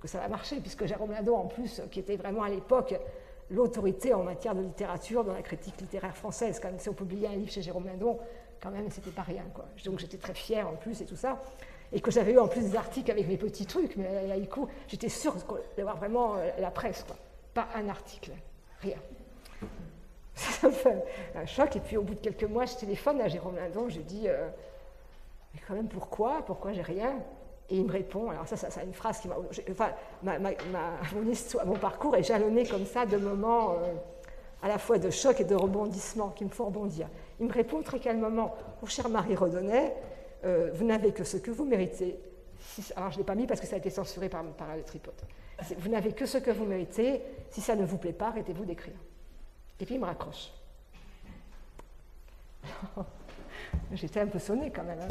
ça va marcher, puisque Jérôme Lindon, en plus, qui était vraiment à l'époque l'autorité en matière de littérature, dans la critique littéraire française, quand même, si on publiait un livre chez Jérôme Lindon, quand même, c'était pas rien, quoi. Donc j'étais très fière en plus et tout ça, et que j'avais eu en plus des articles avec mes petits trucs, mais à Haïku, j'étais sûre d'avoir vraiment la presse, quoi. Pas un article, rien. Ça me fait un choc, et puis au bout de quelques mois, je téléphone à Jérôme Lindon, je lui dis mais quand même, pourquoi j'ai rien? Et il me répond, alors ça a une phrase qui m'a... Enfin, mon parcours est jalonné comme ça de moments à la fois de choc et de rebondissement qui me font rebondir. Il me répond très calmement, « Oh, chère Marie Redonnet, vous n'avez que ce que vous méritez. » Alors, je ne l'ai pas mis parce que ça a été censuré par le tripote. « Vous n'avez que ce que vous méritez. Si ça ne vous plaît pas, arrêtez-vous d'écrire. » Et puis, il me raccroche. J'étais un peu sonnée quand même. Hein.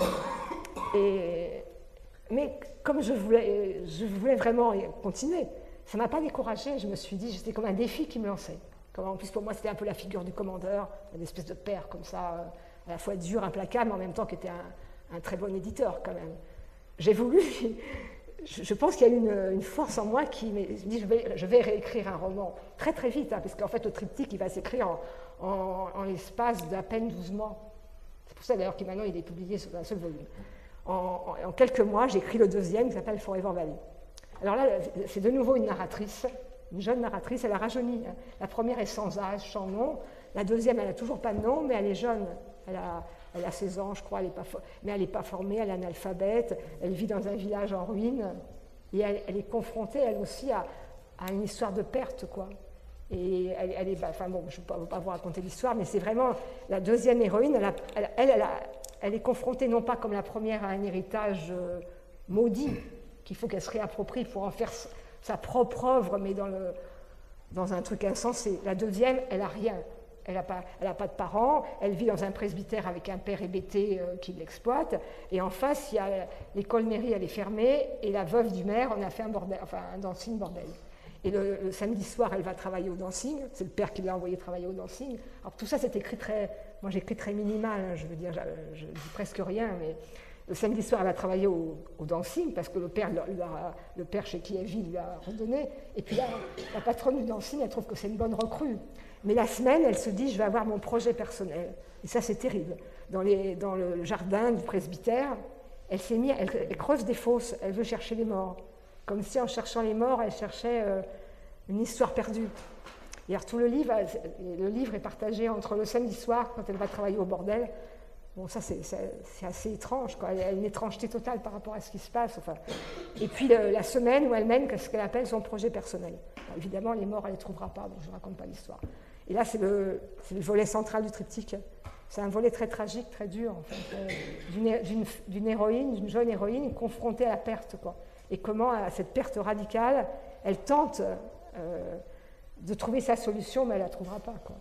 Mais comme je voulais vraiment continuer, ça ne m'a pas découragée. Je me suis dit, c'était comme un défi qui me lançait. En plus, pour moi, c'était un peu la figure du commandeur, une espèce de père comme ça, à la fois dur, implacable, mais en même temps qui était un très bon éditeur quand même. J'ai voulu, je pense qu'il y a eu une force en moi qui me dit, je vais réécrire un roman très très vite, hein, parce qu'en fait, le triptyque, il va s'écrire en l'espace d'à peine 12 mois. C'est pour ça d'ailleurs que maintenant il est publié sur un seul volume. En quelques mois, j'écris le deuxième qui s'appelle Forever Valley. Alors là, c'est de nouveau une narratrice, une jeune narratrice, elle a rajeuni. Hein. La première est sans âge, sans nom. La deuxième, elle n'a toujours pas de nom, mais elle est jeune. Elle a 16 ans, je crois, mais elle n'est pas formée, elle est analphabète, elle vit dans un village en ruine. Et elle est confrontée, elle aussi, à une histoire de perte, quoi. Et elle est, enfin bon, je ne vais pas vous raconter l'histoire, mais c'est vraiment la deuxième héroïne. Elle est confrontée non pas comme la première à un héritage maudit qu'il faut qu'elle se réapproprie pour en faire sa propre œuvre, mais dans un truc insensé. La deuxième, elle n'a rien. Elle n'a pas de parents, elle vit dans un presbytère avec un père hébété qui l'exploite, et en face, il y a l'école mairie, elle est fermée, et la veuve du maire en a fait un dancing bordel. Et le samedi soir, elle va travailler au dancing. C'est le père qui l'a envoyé travailler au dancing. Alors tout ça, c'est écrit très... Moi, j'écris très minimal, hein, je veux dire, je dis presque rien, mais le samedi soir, elle va travailler au dancing, parce que le père chez qui elle vit lui a redonné. Et puis là, la patronne du dancing, elle trouve que c'est une bonne recrue. Mais la semaine, elle se dit, je vais avoir mon projet personnel. Et ça, c'est terrible. Dans le jardin du presbytère, elle creuse des fosses, elle veut chercher les morts. Comme si en cherchant les morts, elle cherchait une histoire perdue. Et alors tout le livre est partagé entre le samedi soir, quand elle va travailler au bordel. Bon, ça c'est assez étrange, quoi. Elle a une étrangeté totale par rapport à ce qui se passe. Enfin. Et puis la semaine où elle mène ce qu'elle appelle son projet personnel. Alors, évidemment, les morts, elle ne les trouvera pas, donc je ne raconte pas l'histoire. Et là, c'est le volet central du triptyque. C'est un volet très tragique, très dur, en fait, d'une héroïne, d'une jeune héroïne confrontée à la perte, quoi. Et comment, à cette perte radicale, elle tente de trouver sa solution, mais elle ne la trouvera pas, quoi.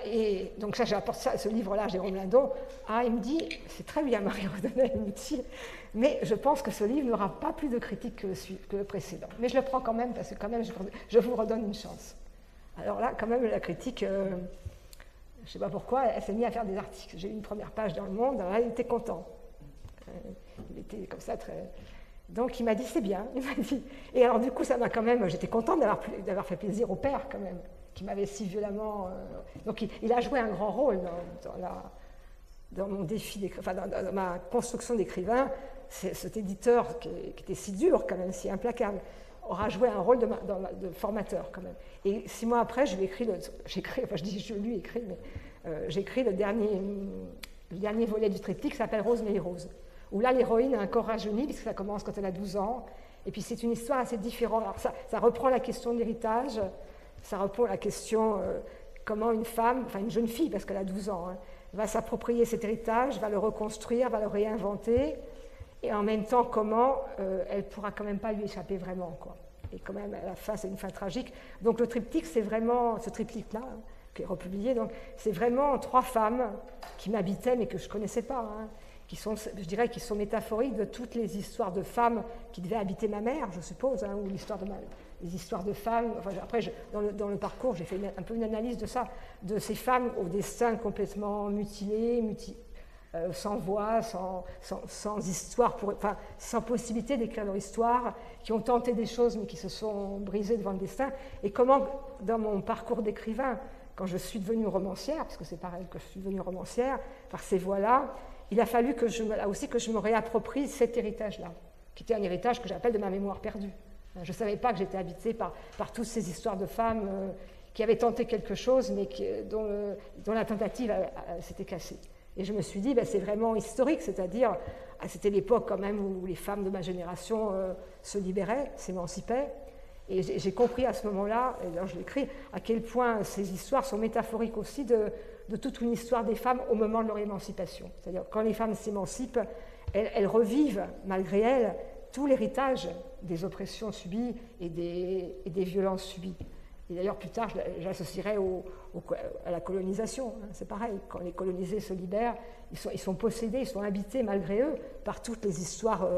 Et donc ça, j'apporte ce livre-là à Jérôme Lindon. Ah, il me dit, c'est très bien Marie Redonnel, il me dit, mais je pense que ce livre n'aura pas plus de critiques que le précédent. Mais je le prends quand même, parce que quand même, je vous redonne une chance. Alors là, quand même, la critique, je ne sais pas pourquoi, elle s'est mise à faire des articles. J'ai eu une première page dans Le Monde, alors là, il était content. Il était comme ça, très... Donc il m'a dit, c'est bien, il m'a dit. Et alors du coup, ça m'a quand même, j'étais contente d'avoir fait plaisir au père, quand même, qui m'avait si violemment... Donc il a joué un grand rôle dans mon défi, dans ma construction d'écrivain. Cet éditeur qui était si dur, quand même, si implacable, aura joué un rôle de formateur, quand même. Et 6 mois après, je lui ai écrit, j'ai écrit le dernier volet du triptyque qui s'appelle Rose mais Rose, où là, l'héroïne a un corps rajeuni, puisque ça commence quand elle a 12 ans, et puis c'est une histoire assez différente. Alors ça reprend la question de l'héritage, ça reprend la question comment une femme, enfin une jeune fille, parce qu'elle a 12 ans, hein, va s'approprier cet héritage, va le reconstruire, va le réinventer, et en même temps, comment elle ne pourra quand même pas lui échapper vraiment, quoi. Et quand même, à la fin, c'est une fin tragique. Donc le triptyque, c'est vraiment, ce triptyque-là, hein, qui est republié, donc c'est vraiment 3 femmes qui m'habitaient, mais que je ne connaissais pas, hein, qui sont métaphoriques de toutes les histoires de femmes qui devaient habiter ma mère, je suppose, hein, ou les histoires de femmes. Enfin, après, dans le parcours, j'ai fait un peu une analyse de ça, de ces femmes au destin complètement mutilé, sans voix, sans histoire, sans possibilité d'écrire leur histoire, qui ont tenté des choses mais qui se sont brisées devant le destin. Et comment, dans mon parcours d'écrivain, quand je suis devenue romancière, parce que c'est pareil que je suis devenue romancière, par ces voies-là, il a fallu que je me réapproprie cet héritage-là, qui était un héritage que j'appelle de ma mémoire perdue. Je ne savais pas que j'étais habitée par toutes ces histoires de femmes qui avaient tenté quelque chose, mais dont la tentative s'était cassée. Et je me suis dit, c'est vraiment historique, c'est-à-dire, c'était l'époque quand même où les femmes de ma génération se libéraient, s'émancipaient. Et j'ai compris à ce moment-là, et là je l'écris, à quel point ces histoires sont métaphoriques aussi de toute une histoire des femmes au moment de leur émancipation. C'est-à-dire, quand les femmes s'émancipent, elles revivent, malgré elles, tout l'héritage des oppressions subies et des violences subies. Et d'ailleurs, plus tard, j'associerai à la colonisation. Hein, c'est pareil, quand les colonisés se libèrent, ils sont possédés, ils sont habités, malgré eux, par toutes les histoires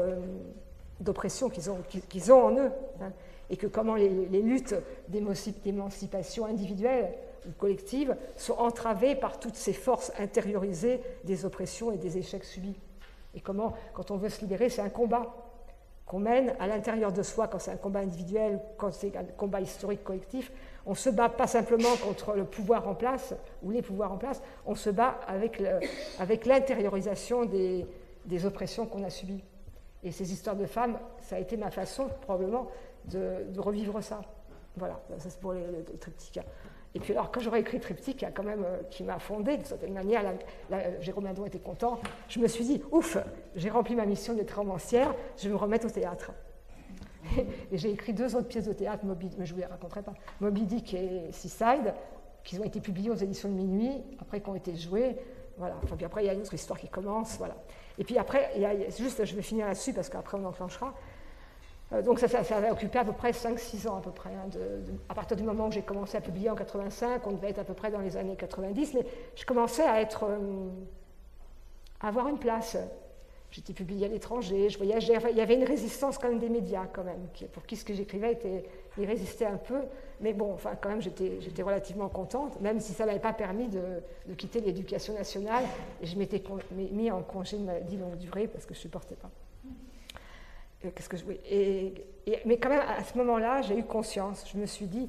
d'oppression qu'ils ont en eux. Hein, et que comment les luttes d'émancipation individuelle ou collective sont entravées par toutes ces forces intériorisées des oppressions et des échecs subis. Et comment, quand on veut se libérer, c'est un combat qu'on mène à l'intérieur de soi, quand c'est un combat individuel, quand c'est un combat historique collectif. On ne se bat pas simplement contre le pouvoir en place, ou les pouvoirs en place, on se bat avec l'intériorisation des oppressions qu'on a subies. Et ces histoires de femmes, ça a été ma façon, probablement, de revivre ça. Voilà, ça c'est pour le triptyque. Et puis alors, quand j'aurais écrit Triptyque, quand même, qui m'a fondée, de certaine manière, Jérôme Lindon était content, je me suis dit, ouf, j'ai rempli ma mission d'être romancière, je vais me remettre au théâtre. Et j'ai écrit 2 autres pièces de théâtre, mais je ne vous les raconterai pas, Moby Dick et Seaside, qui ont été publiées aux éditions de Minuit, après qui ont été jouées. Voilà. Enfin, puis après, il y a une autre histoire qui commence. Voilà. Et puis après, juste, je vais finir là-dessus, parce qu'après, on enclenchera. Donc ça va occuper à peu près 5-6 ans à peu près. Hein, à partir du moment où j'ai commencé à publier en 85, on devait être à peu près dans les années 90, mais je commençais à avoir une place. j'étais publiée à l'étranger, je voyageais. Enfin, il y avait une résistance quand même des médias, quand même, pour qui ce que j'écrivais il résistait un peu. Mais bon, enfin, quand même, j'étais relativement contente, même si ça ne m'avait pas permis de quitter l'éducation nationale. Et je m'étais mis en congé de maladie longue durée parce que je ne supportais pas. Mais quand même, à ce moment-là, j'ai eu conscience. Je me suis dit,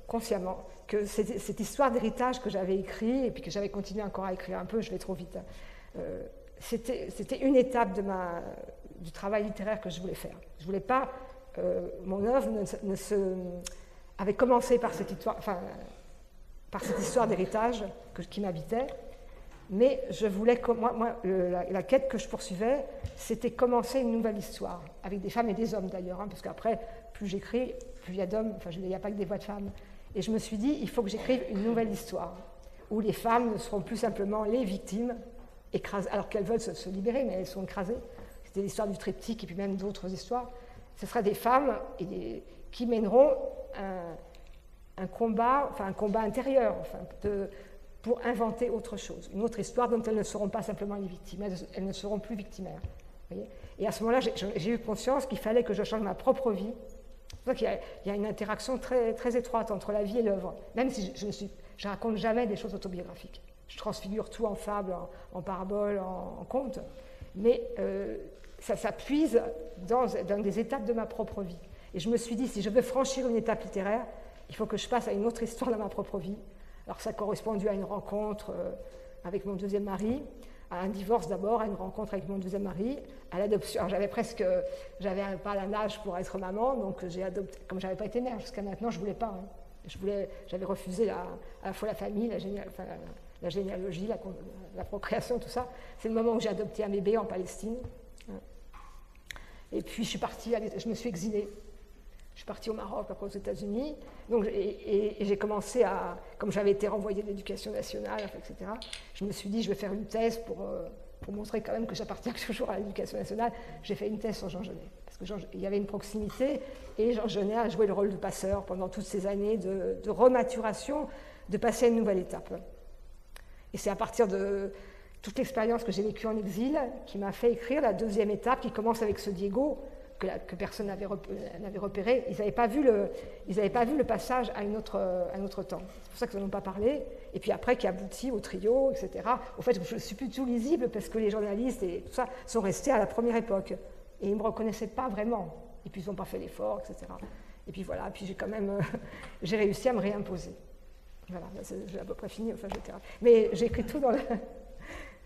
consciemment, que cette histoire d'héritage que j'avais écrite, et puis que j'avais continué encore à écrire un peu, je vais trop vite, c'était une étape du travail littéraire que je voulais faire. Je voulais pas... mon œuvre avait commencé par cette histoire d'héritage qui m'habitait, mais je voulais la quête que je poursuivais, c'était commencer une nouvelle histoire, avec des femmes et des hommes d'ailleurs, parce qu'après, plus j'écris, plus il y a d'hommes, enfin il n'y a pas que des voix de femmes. Et je me suis dit, il faut que j'écrive une nouvelle histoire, où les femmes ne seront plus simplement les victimes, écrasées, alors qu'elles veulent se libérer, mais elles sont écrasées. C'était l'histoire du triptyque et puis même d'autres histoires. Ce sera des femmes qui mèneront un combat intérieur, pour inventer autre chose, une autre histoire dont elles ne seront pas simplement les victimes, elles ne seront plus victimaires. Voyez. Et à ce moment-là, j'ai eu conscience qu'il fallait que je change ma propre vie. C'est pour ça qu'il y a une interaction très, très étroite entre la vie et l'œuvre, même si je raconte jamais des choses autobiographiques. Je transfigure tout en fable, en parabole, en conte, mais ça s'appuise dans des étapes de ma propre vie. Et je me suis dit, si je veux franchir une étape littéraire, il faut que je passe à une autre histoire dans ma propre vie. Alors ça a correspondu à une rencontre avec mon deuxième mari, à un divorce d'abord, à une rencontre avec mon deuxième mari, à l'adoption. Alors j'avais pas l'âge pour être maman, donc j'ai adopté, comme j'avais pas été mère jusqu'à maintenant, je voulais pas. J'avais refusé à la fois la famille, la généalogie, la procréation, tout ça. C'est le moment où j'ai adopté un bébé en Palestine. Et puis je me suis exilée. Je suis partie au Maroc, après aux États-Unis. Et j'ai commencé comme j'avais été renvoyée de l'éducation nationale, etc., je me suis dit, je vais faire une thèse pour montrer quand même que j'appartiens toujours à l'éducation nationale. J'ai fait une thèse sur Jean Genet, parce qu'il y avait une proximité, et Jean Genet a joué le rôle de passeur pendant toutes ces années de rematuration, de passer à une nouvelle étape. Et c'est à partir de toute l'expérience que j'ai vécue en exil qui m'a fait écrire la deuxième étape, qui commence avec ce Diego, que personne n'avait repéré. Ils n'avaient pas vu le passage à un autre temps. C'est pour ça qu'ils n'en ont pas parlé. Et puis après, qui aboutit au trio, etc. Au fait, je ne suis plus tout lisible parce que les journalistes et tout ça sont restés à la première époque. Et ils ne me reconnaissaient pas vraiment. Et puis ils n'ont pas fait l'effort, etc. Et puis voilà, puis j'ai réussi à me réimposer. Voilà, j'ai à peu près fini. Enfin, mais j'ai écrit tout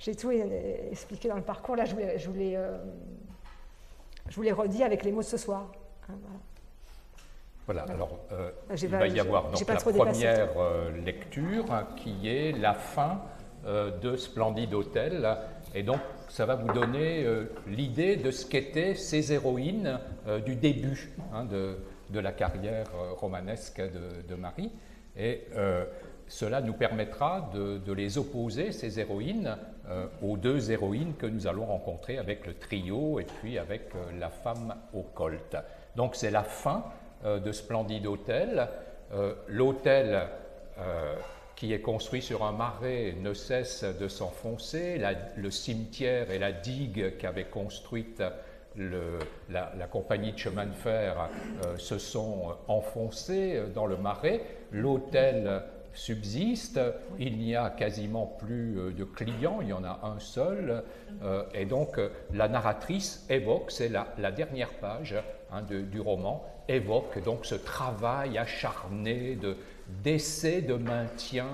j'ai tout expliqué dans le parcours. Là, je vous l'ai redit avec les mots de ce soir. Voilà, alors il va y avoir donc la première lecture qui est la fin de Splendide Hôtel. Et donc, ça va vous donner l'idée de ce qu'étaient ces héroïnes du début de la carrière romanesque de Marie. Et cela nous permettra de les opposer, ces héroïnes, aux deux héroïnes que nous allons rencontrer avec le trio et puis avec la femme au colt. Donc c'est la fin de Splendide Hôtel. L'hôtel qui est construit sur un marais ne cesse de s'enfoncer. Le cimetière et la digue qu'avait construite la compagnie de chemin de fer se sont enfoncés dans le marais. L'hôtel subsiste, il n'y a quasiment plus de clients, il y en a un seul, et donc la narratrice évoque, c'est la dernière page du roman, évoque donc ce travail acharné d'essai de maintien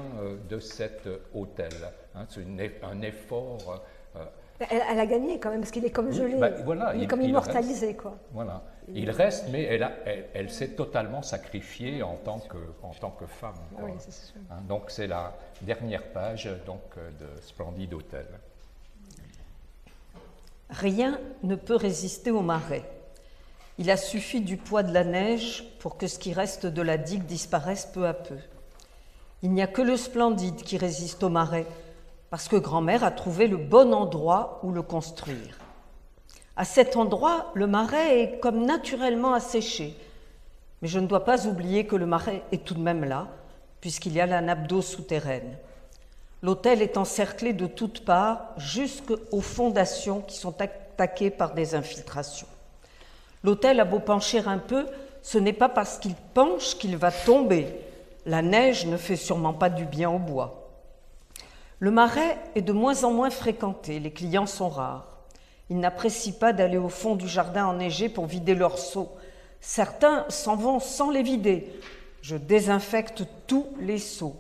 de cet hôtel. C'est un effort. Elle a gagné quand même, parce qu'il est comme gelé, voilà, il est comme immortalisé. Reste, quoi. Voilà. Il reste, mais elle s'est totalement sacrifiée en tant que femme. Oui, c'est sûr. Donc c'est la dernière page de Splendide Hôtel. Rien ne peut résister au marais. Il a suffi du poids de la neige pour que ce qui reste de la digue disparaisse peu à peu. Il n'y a que le Splendide qui résiste au marais, parce que grand-mère a trouvé le bon endroit où le construire. À cet endroit, le marais est comme naturellement asséché. Mais je ne dois pas oublier que le marais est tout de même là, puisqu'il y a la nappe d'eau souterraine. L'autel est encerclé de toutes parts jusqu'aux fondations qui sont attaquées par des infiltrations. L'autel a beau pencher un peu, ce n'est pas parce qu'il penche qu'il va tomber. La neige ne fait sûrement pas du bien au bois. Le marais est de moins en moins fréquenté, les clients sont rares. Ils n'apprécient pas d'aller au fond du jardin enneigé pour vider leurs seaux. Certains s'en vont sans les vider. Je désinfecte tous les seaux.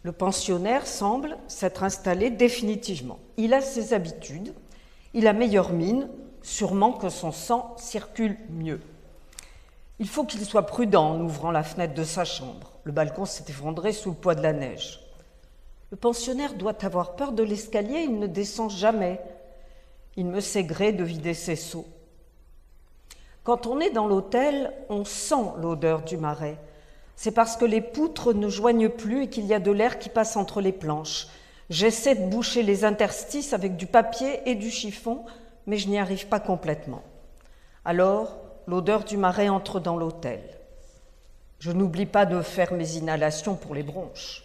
Le pensionnaire semble s'être installé définitivement. Il a ses habitudes, il a meilleure mine, sûrement que son sang circule mieux. Il faut qu'il soit prudent en ouvrant la fenêtre de sa chambre. Le balcon s'est effondré sous le poids de la neige. Le pensionnaire doit avoir peur de l'escalier, il ne descend jamais. Il me sait gré de vider ses seaux. Quand on est dans l'hôtel, on sent l'odeur du marais. C'est parce que les poutres ne joignent plus et qu'il y a de l'air qui passe entre les planches. J'essaie de boucher les interstices avec du papier et du chiffon, mais je n'y arrive pas complètement. Alors, l'odeur du marais entre dans l'hôtel. Je n'oublie pas de faire mes inhalations pour les bronches.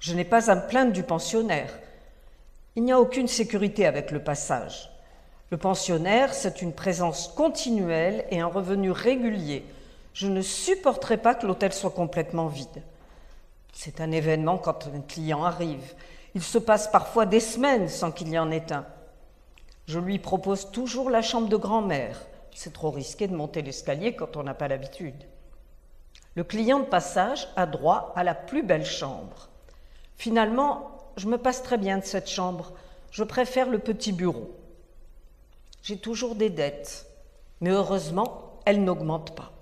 Je n'ai pas à me plaindre du pensionnaire. Il n'y a aucune sécurité avec le passage. Le pensionnaire, c'est une présence continuelle et un revenu régulier. Je ne supporterai pas que l'hôtel soit complètement vide. C'est un événement quand un client arrive. Il se passe parfois des semaines sans qu'il y en ait un. Je lui propose toujours la chambre de grand-mère. C'est trop risqué de monter l'escalier quand on n'a pas l'habitude. Le client de passage a droit à la plus belle chambre. Finalement, je me passe très bien de cette chambre. Je préfère le petit bureau. J'ai toujours des dettes, mais heureusement, elles n'augmentent pas.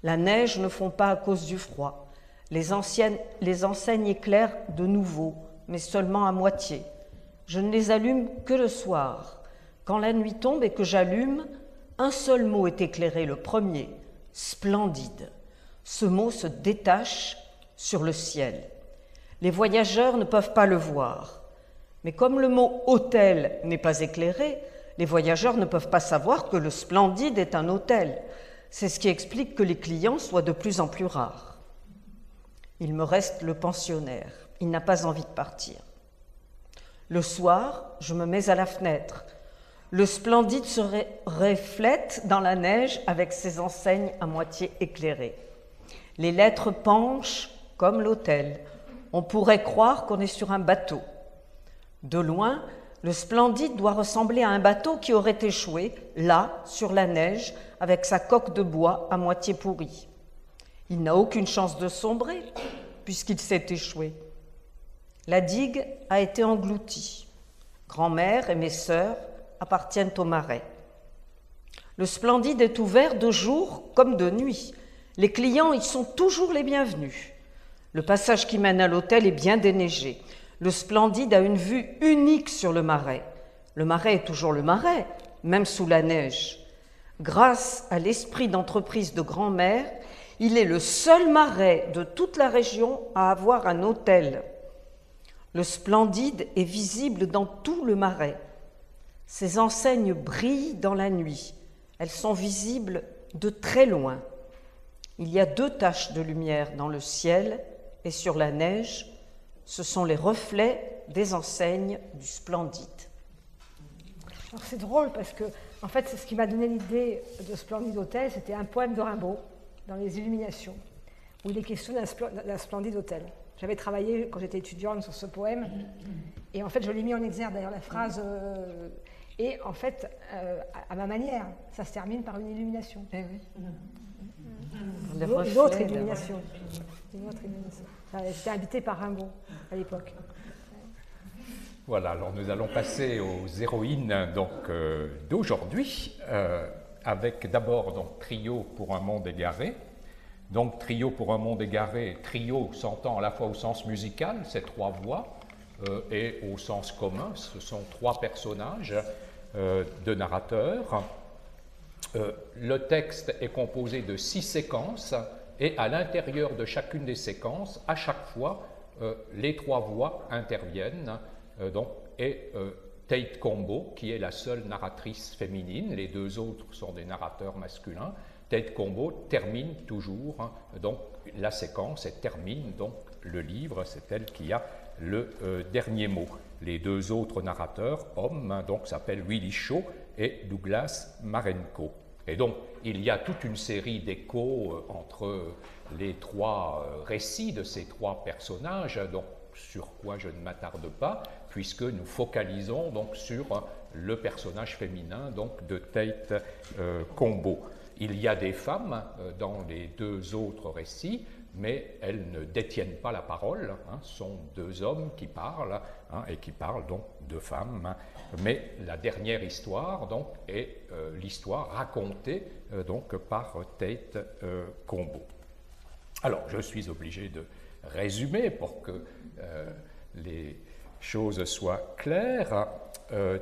La neige ne fond pas à cause du froid. Les enseignes éclairent de nouveau, mais seulement à moitié. Je ne les allume que le soir. Quand la nuit tombe et que j'allume, un seul mot est éclairé, le premier, splendide. Ce mot se détache sur le ciel. Les voyageurs ne peuvent pas le voir. Mais comme le mot hôtel n'est pas éclairé, les voyageurs ne peuvent pas savoir que le splendide est un hôtel. C'est ce qui explique que les clients soient de plus en plus rares. Il me reste le pensionnaire. Il n'a pas envie de partir. Le soir, je me mets à la fenêtre. Le splendide se reflète dans la neige avec ses enseignes à moitié éclairées. Les lettres penchent comme l'hôtel. On pourrait croire qu'on est sur un bateau. De loin, le splendide doit ressembler à un bateau qui aurait échoué, là, sur la neige, avec sa coque de bois à moitié pourrie. Il n'a aucune chance de sombrer, puisqu'il s'est échoué. La digue a été engloutie. Grand-mère et mes sœurs appartiennent au marais. Le splendide est ouvert de jour comme de nuit. Les clients y sont toujours les bienvenus. Le passage qui mène à l'hôtel est bien déneigé. Le splendide a une vue unique sur le marais. Le marais est toujours le marais, même sous la neige. Grâce à l'esprit d'entreprise de grand-mère, il est le seul marais de toute la région à avoir un hôtel. Le splendide est visible dans tout le marais. Ses enseignes brillent dans la nuit. Elles sont visibles de très loin. Il y a 2 taches de lumière dans le ciel et sur la neige. Ce sont les reflets des enseignes du splendide. Alors c'est drôle parce que, en fait, c'est ce qui m'a donné l'idée de Splendide Hôtel, c'était un poème de Rimbaud, dans les Illuminations, où il est question d'un splendide hôtel. J'avais travaillé, quand j'étais étudiante, sur ce poème, et en fait, je l'ai mis en exergue, d'ailleurs, la phrase... et en fait, à ma manière, ça se termine par une illumination. Eh oui. Une autre illumination. J'étais habitée par Rimbaud à l'époque. Voilà, alors nous allons passer aux héroïnes d'aujourd'hui, avec d'abord donc Trio pour un monde égaré. Donc Trio pour un monde égaré, trio s'entend à la fois au sens musical, c'est 3 voix, et au sens commun, ce sont 3 personnages de narrateurs. Le texte est composé de 6 séquences, et à l'intérieur de chacune des séquences, à chaque fois, les 3 voix interviennent. Tate Combo, qui est la seule narratrice féminine, les 2 autres sont des narrateurs masculins. Tate Combo termine toujours donc la séquence et termine donc le livre, c'est elle qui a le dernier mot. Les deux autres narrateurs, hommes, donc s'appellent Willy Shaw et Douglas Marenko. Et donc, il y a toute une série d'échos entre les trois récits de ces trois personnages, donc sur quoi je ne m'attarde pas, puisque nous focalisons donc sur le personnage féminin donc de Tate Combo. Il y a des femmes dans les deux autres récits, mais elles ne détiennent pas la parole. Ce sont deux hommes qui parlent, et qui parlent donc de femmes. Mais la dernière histoire donc, est l'histoire racontée donc, par Tate Combo. Alors, je suis obligé de résumer pour que les choses soient claires.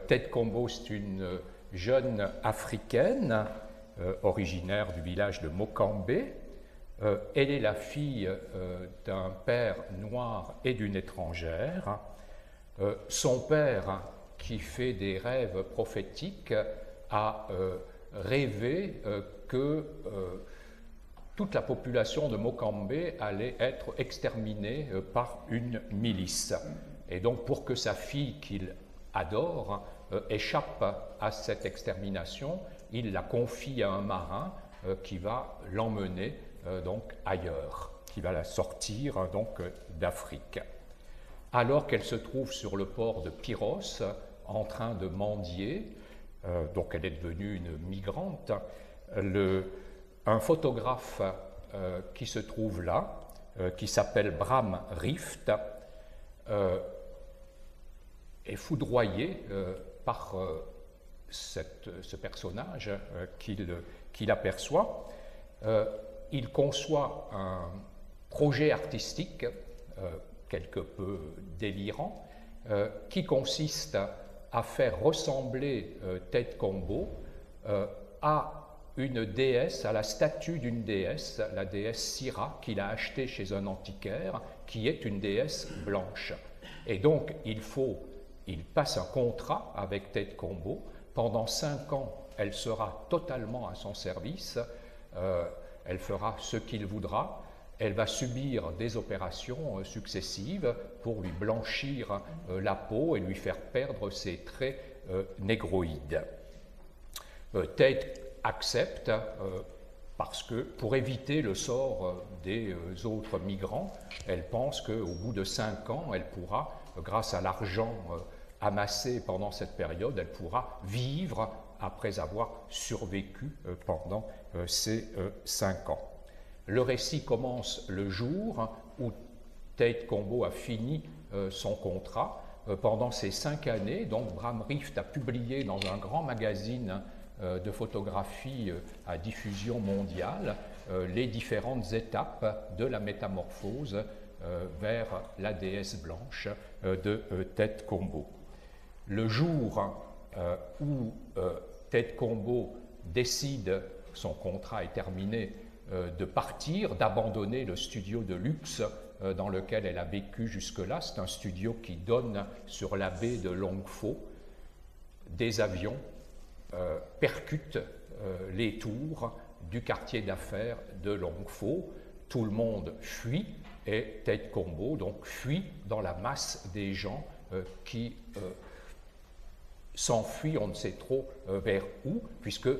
Tate Combo, c'est une jeune africaine originaire du village de Mokambé. Elle est la fille d'un père noir et d'une étrangère. Son père, qui fait des rêves prophétiques, a rêvé que toute la population de Mokambé allait être exterminée par une milice. Et donc, pour que sa fille, qu'il adore, échappe à cette extermination, il la confie à un marin qui va l'emmener donc ailleurs, qui va la sortir donc d'Afrique. Alors qu'elle se trouve sur le port de Pyros, en train de mendier, donc elle est devenue une migrante, un photographe qui se trouve là, qui s'appelle Bram Rift, est foudroyé par ce personnage qu'il aperçoit. Il conçoit un projet artistique quelque peu délirant qui consiste à faire ressembler Tate Combo à une déesse, à la statue d'une déesse, la déesse Syrah, qu'il a achetée chez un antiquaire, qui est une déesse blanche. Et donc, il passe un contrat avec Tate Combo. Pendant 5 ans, elle sera totalement à son service. Elle fera ce qu'il voudra. Elle va subir des opérations successives pour lui blanchir la peau et lui faire perdre ses traits négroïdes. Tate accepte parce que, pour éviter le sort des autres migrants, elle pense qu'au bout de 5 ans, elle pourra, grâce à l'argent amassé pendant cette période, elle pourra vivre après avoir survécu pendant ces 5 ans. Le récit commence le jour où Tate Combo a fini son contrat. Pendant ces 5 années, donc Bram Rift a publié dans un grand magazine de photographie à diffusion mondiale les différentes étapes de la métamorphose vers la déesse blanche de Tate Combo. Le jour où Tate Combo décide, son contrat est terminé, de partir, d'abandonner le studio de luxe dans lequel elle a vécu jusque-là. C'est un studio qui donne sur la baie de Long Pho. Des avions percutent les tours du quartier d'affaires de Long Pho. Tout le monde fuit et Tate Combo donc fuit dans la masse des gens qui s'enfuient, on ne sait trop vers où, puisque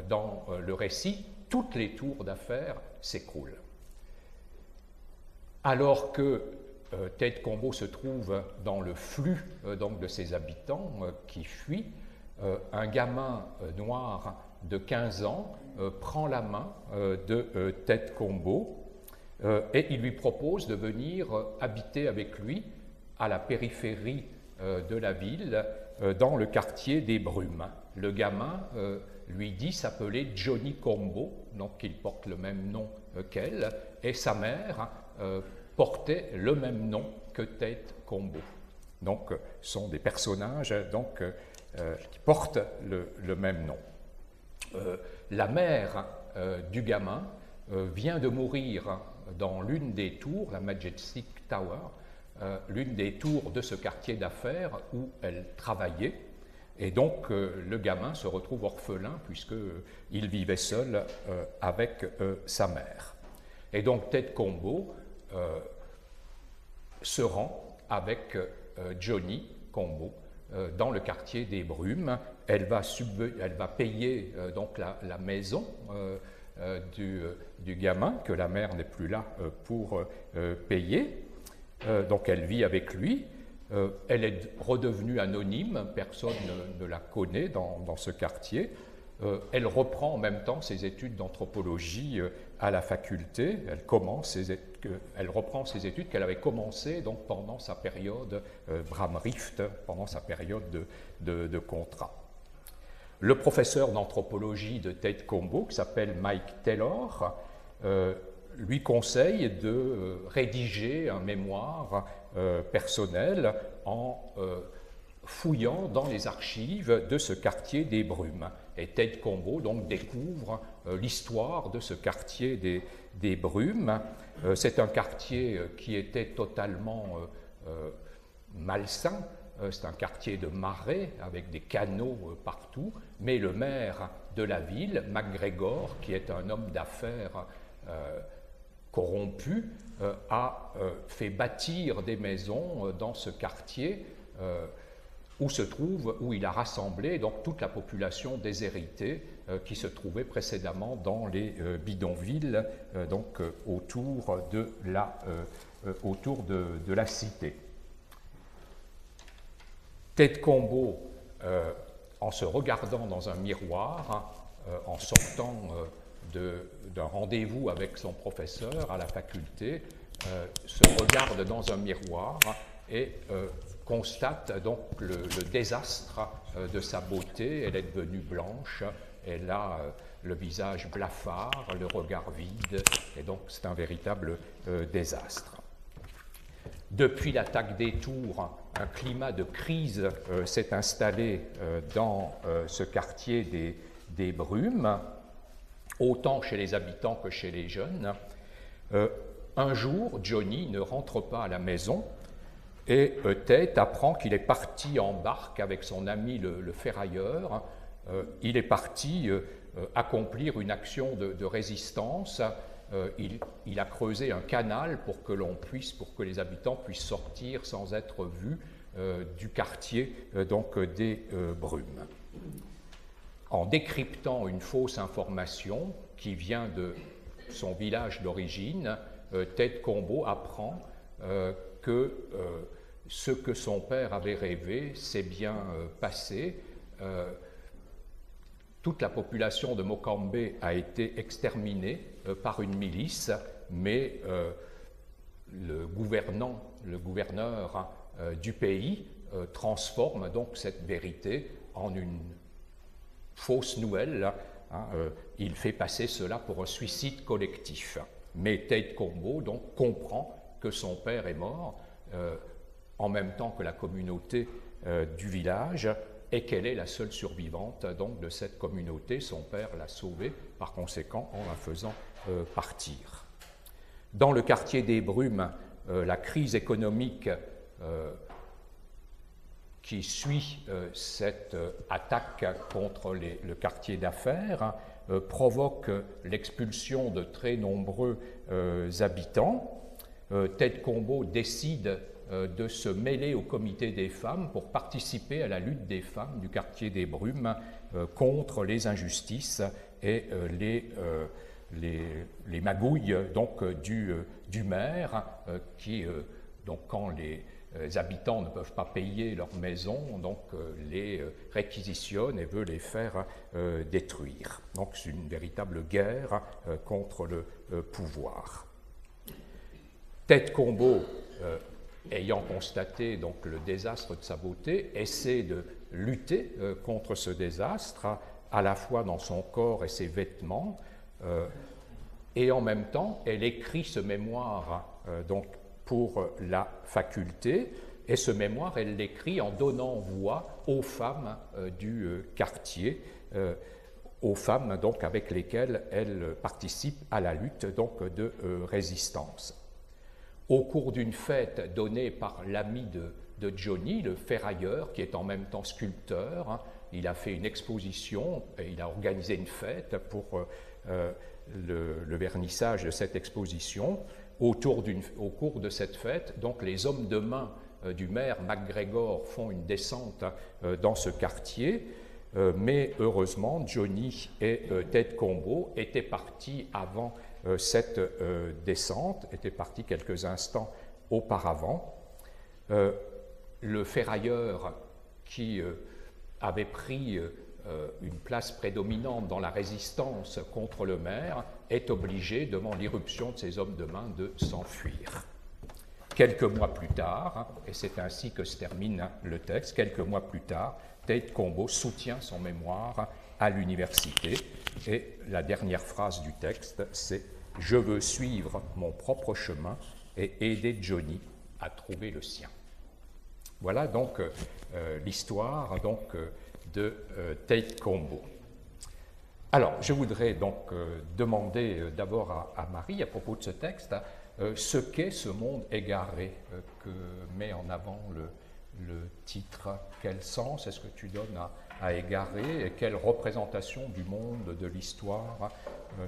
dans le récit, toutes les tours d'affaires s'écroulent. Alors que Tate Combo se trouve dans le flux donc de ses habitants qui fuient, un gamin noir de 15 ans prend la main de Tate Combo et il lui propose de venir habiter avec lui à la périphérie de la ville, dans le quartier des Brumes. Le gamin lui dit s'appeler Johnny Combo, donc il porte le même nom qu'elle, et sa mère portait le même nom que Tate Combo. Donc, ce sont des personnages donc, qui portent le même nom. La mère du gamin vient de mourir dans l'une des tours, la Majestic Tower, l'une des tours de ce quartier d'affaires où elle travaillait. Et donc, le gamin se retrouve orphelin puisqu'il vivait seul avec sa mère. Et donc, Tate Combo se rend avec Johnny Combo dans le quartier des Brumes. Elle va payer donc la maison du gamin, que la mère n'est plus là pour payer. Donc elle vit avec lui. Elle est redevenue anonyme, personne ne la connaît dans ce quartier. Elle reprend en même temps ses études d'anthropologie à la faculté. Elle reprend ses études qu'elle avait commencées donc, pendant sa période Bram-Rift, pendant sa période de contrat. Le professeur d'anthropologie de Tate Combo, qui s'appelle Mike Taylor, lui conseille de rédiger un mémoire personnel en fouillant dans les archives de ce quartier des Brumes. Et Tate Combo donc découvre l'histoire de ce quartier des Brumes. C'est un quartier qui était totalement malsain. C'est un quartier de marais avec des canaux partout, mais le maire de la ville, McGregor, qui est un homme d'affaires corrompu, a fait bâtir des maisons dans ce quartier où il a rassemblé donc, toute la population déshéritée qui se trouvait précédemment dans les bidonvilles donc, autour de la cité. Tate Combo, en se regardant dans un miroir, en sortant d'un rendez-vous avec son professeur à la faculté, se regarde dans un miroir et constate donc le désastre de sa beauté. Elle est devenue blanche, elle a le visage blafard, le regard vide, et donc c'est un véritable désastre. Depuis l'attaque des tours, un climat de crise s'est installé dans ce quartier des Brumes, autant chez les habitants que chez les jeunes. Un jour, Johnny ne rentre pas à la maison et Tate apprend qu'il est parti en barque avec son ami le ferrailleur. Il est parti accomplir une action de résistance. Il a creusé un canal pour que les habitants puissent sortir sans être vus du quartier donc des Brumes. En décryptant une fausse information qui vient de son village d'origine, Tate Combo apprend que ce que son père avait rêvé s'est bien passé. Toute la population de Mokambe a été exterminée par une milice, mais le gouverneur du pays transforme donc cette vérité en une fausse nouvelle. Il fait passer cela pour un suicide collectif. Mais Tate Combo donc comprend que son père est mort en même temps que la communauté du village, et qu'elle est la seule survivante donc, de cette communauté. Son père l'a sauvée, par conséquent, en la faisant partir. Dans le quartier des Brumes, la crise économique qui suit cette attaque contre le quartier d'affaires provoque l'expulsion de très nombreux habitants. Tate Combo décide de se mêler au comité des femmes pour participer à la lutte des femmes du quartier des Brumes contre les injustices et les magouilles donc, du maire qui, donc, quand les habitants ne peuvent pas payer leur maison, donc les réquisitionne et veut les faire détruire. Donc c'est une véritable guerre contre le pouvoir. Tate Combo, ayant constaté donc, le désastre de sa beauté, essaie de lutter contre ce désastre, à la fois dans son corps et ses vêtements, et en même temps, elle écrit ce mémoire donc, pour la faculté, et ce mémoire, elle l'écrit en donnant voix aux femmes du quartier, aux femmes donc, avec lesquelles elle participe à la lutte donc, de résistance. Au cours d'une fête donnée par l'ami de Johnny, le ferrailleur, qui est en même temps sculpteur, il a fait une exposition et il a organisé une fête pour le vernissage de cette exposition. Au cours de cette fête, donc les hommes de main du maire MacGregor font une descente dans ce quartier, mais heureusement, Johnny et Ted Combo étaient partis avant cette descente, étaient partis quelques instants auparavant. Le ferrailleur qui avait pris une place prédominante dans la résistance contre le maire est obligé, devant l'irruption de ces hommes de main, de s'enfuir. Quelques mois plus tard, et c'est ainsi que se termine le texte, quelques mois plus tard, Ted Combo soutient son mémoire à l'université et la dernière phrase du texte, c'est « Je veux suivre mon propre chemin et aider Johnny à trouver le sien ». Voilà donc l'histoire de Ted Combo. Alors, je voudrais donc demander d'abord à Marie, à propos de ce texte, ce qu'est ce monde égaré que met en avant le titre. Quel sens est-ce que tu donnes à égaré et quelle représentation du monde, de l'histoire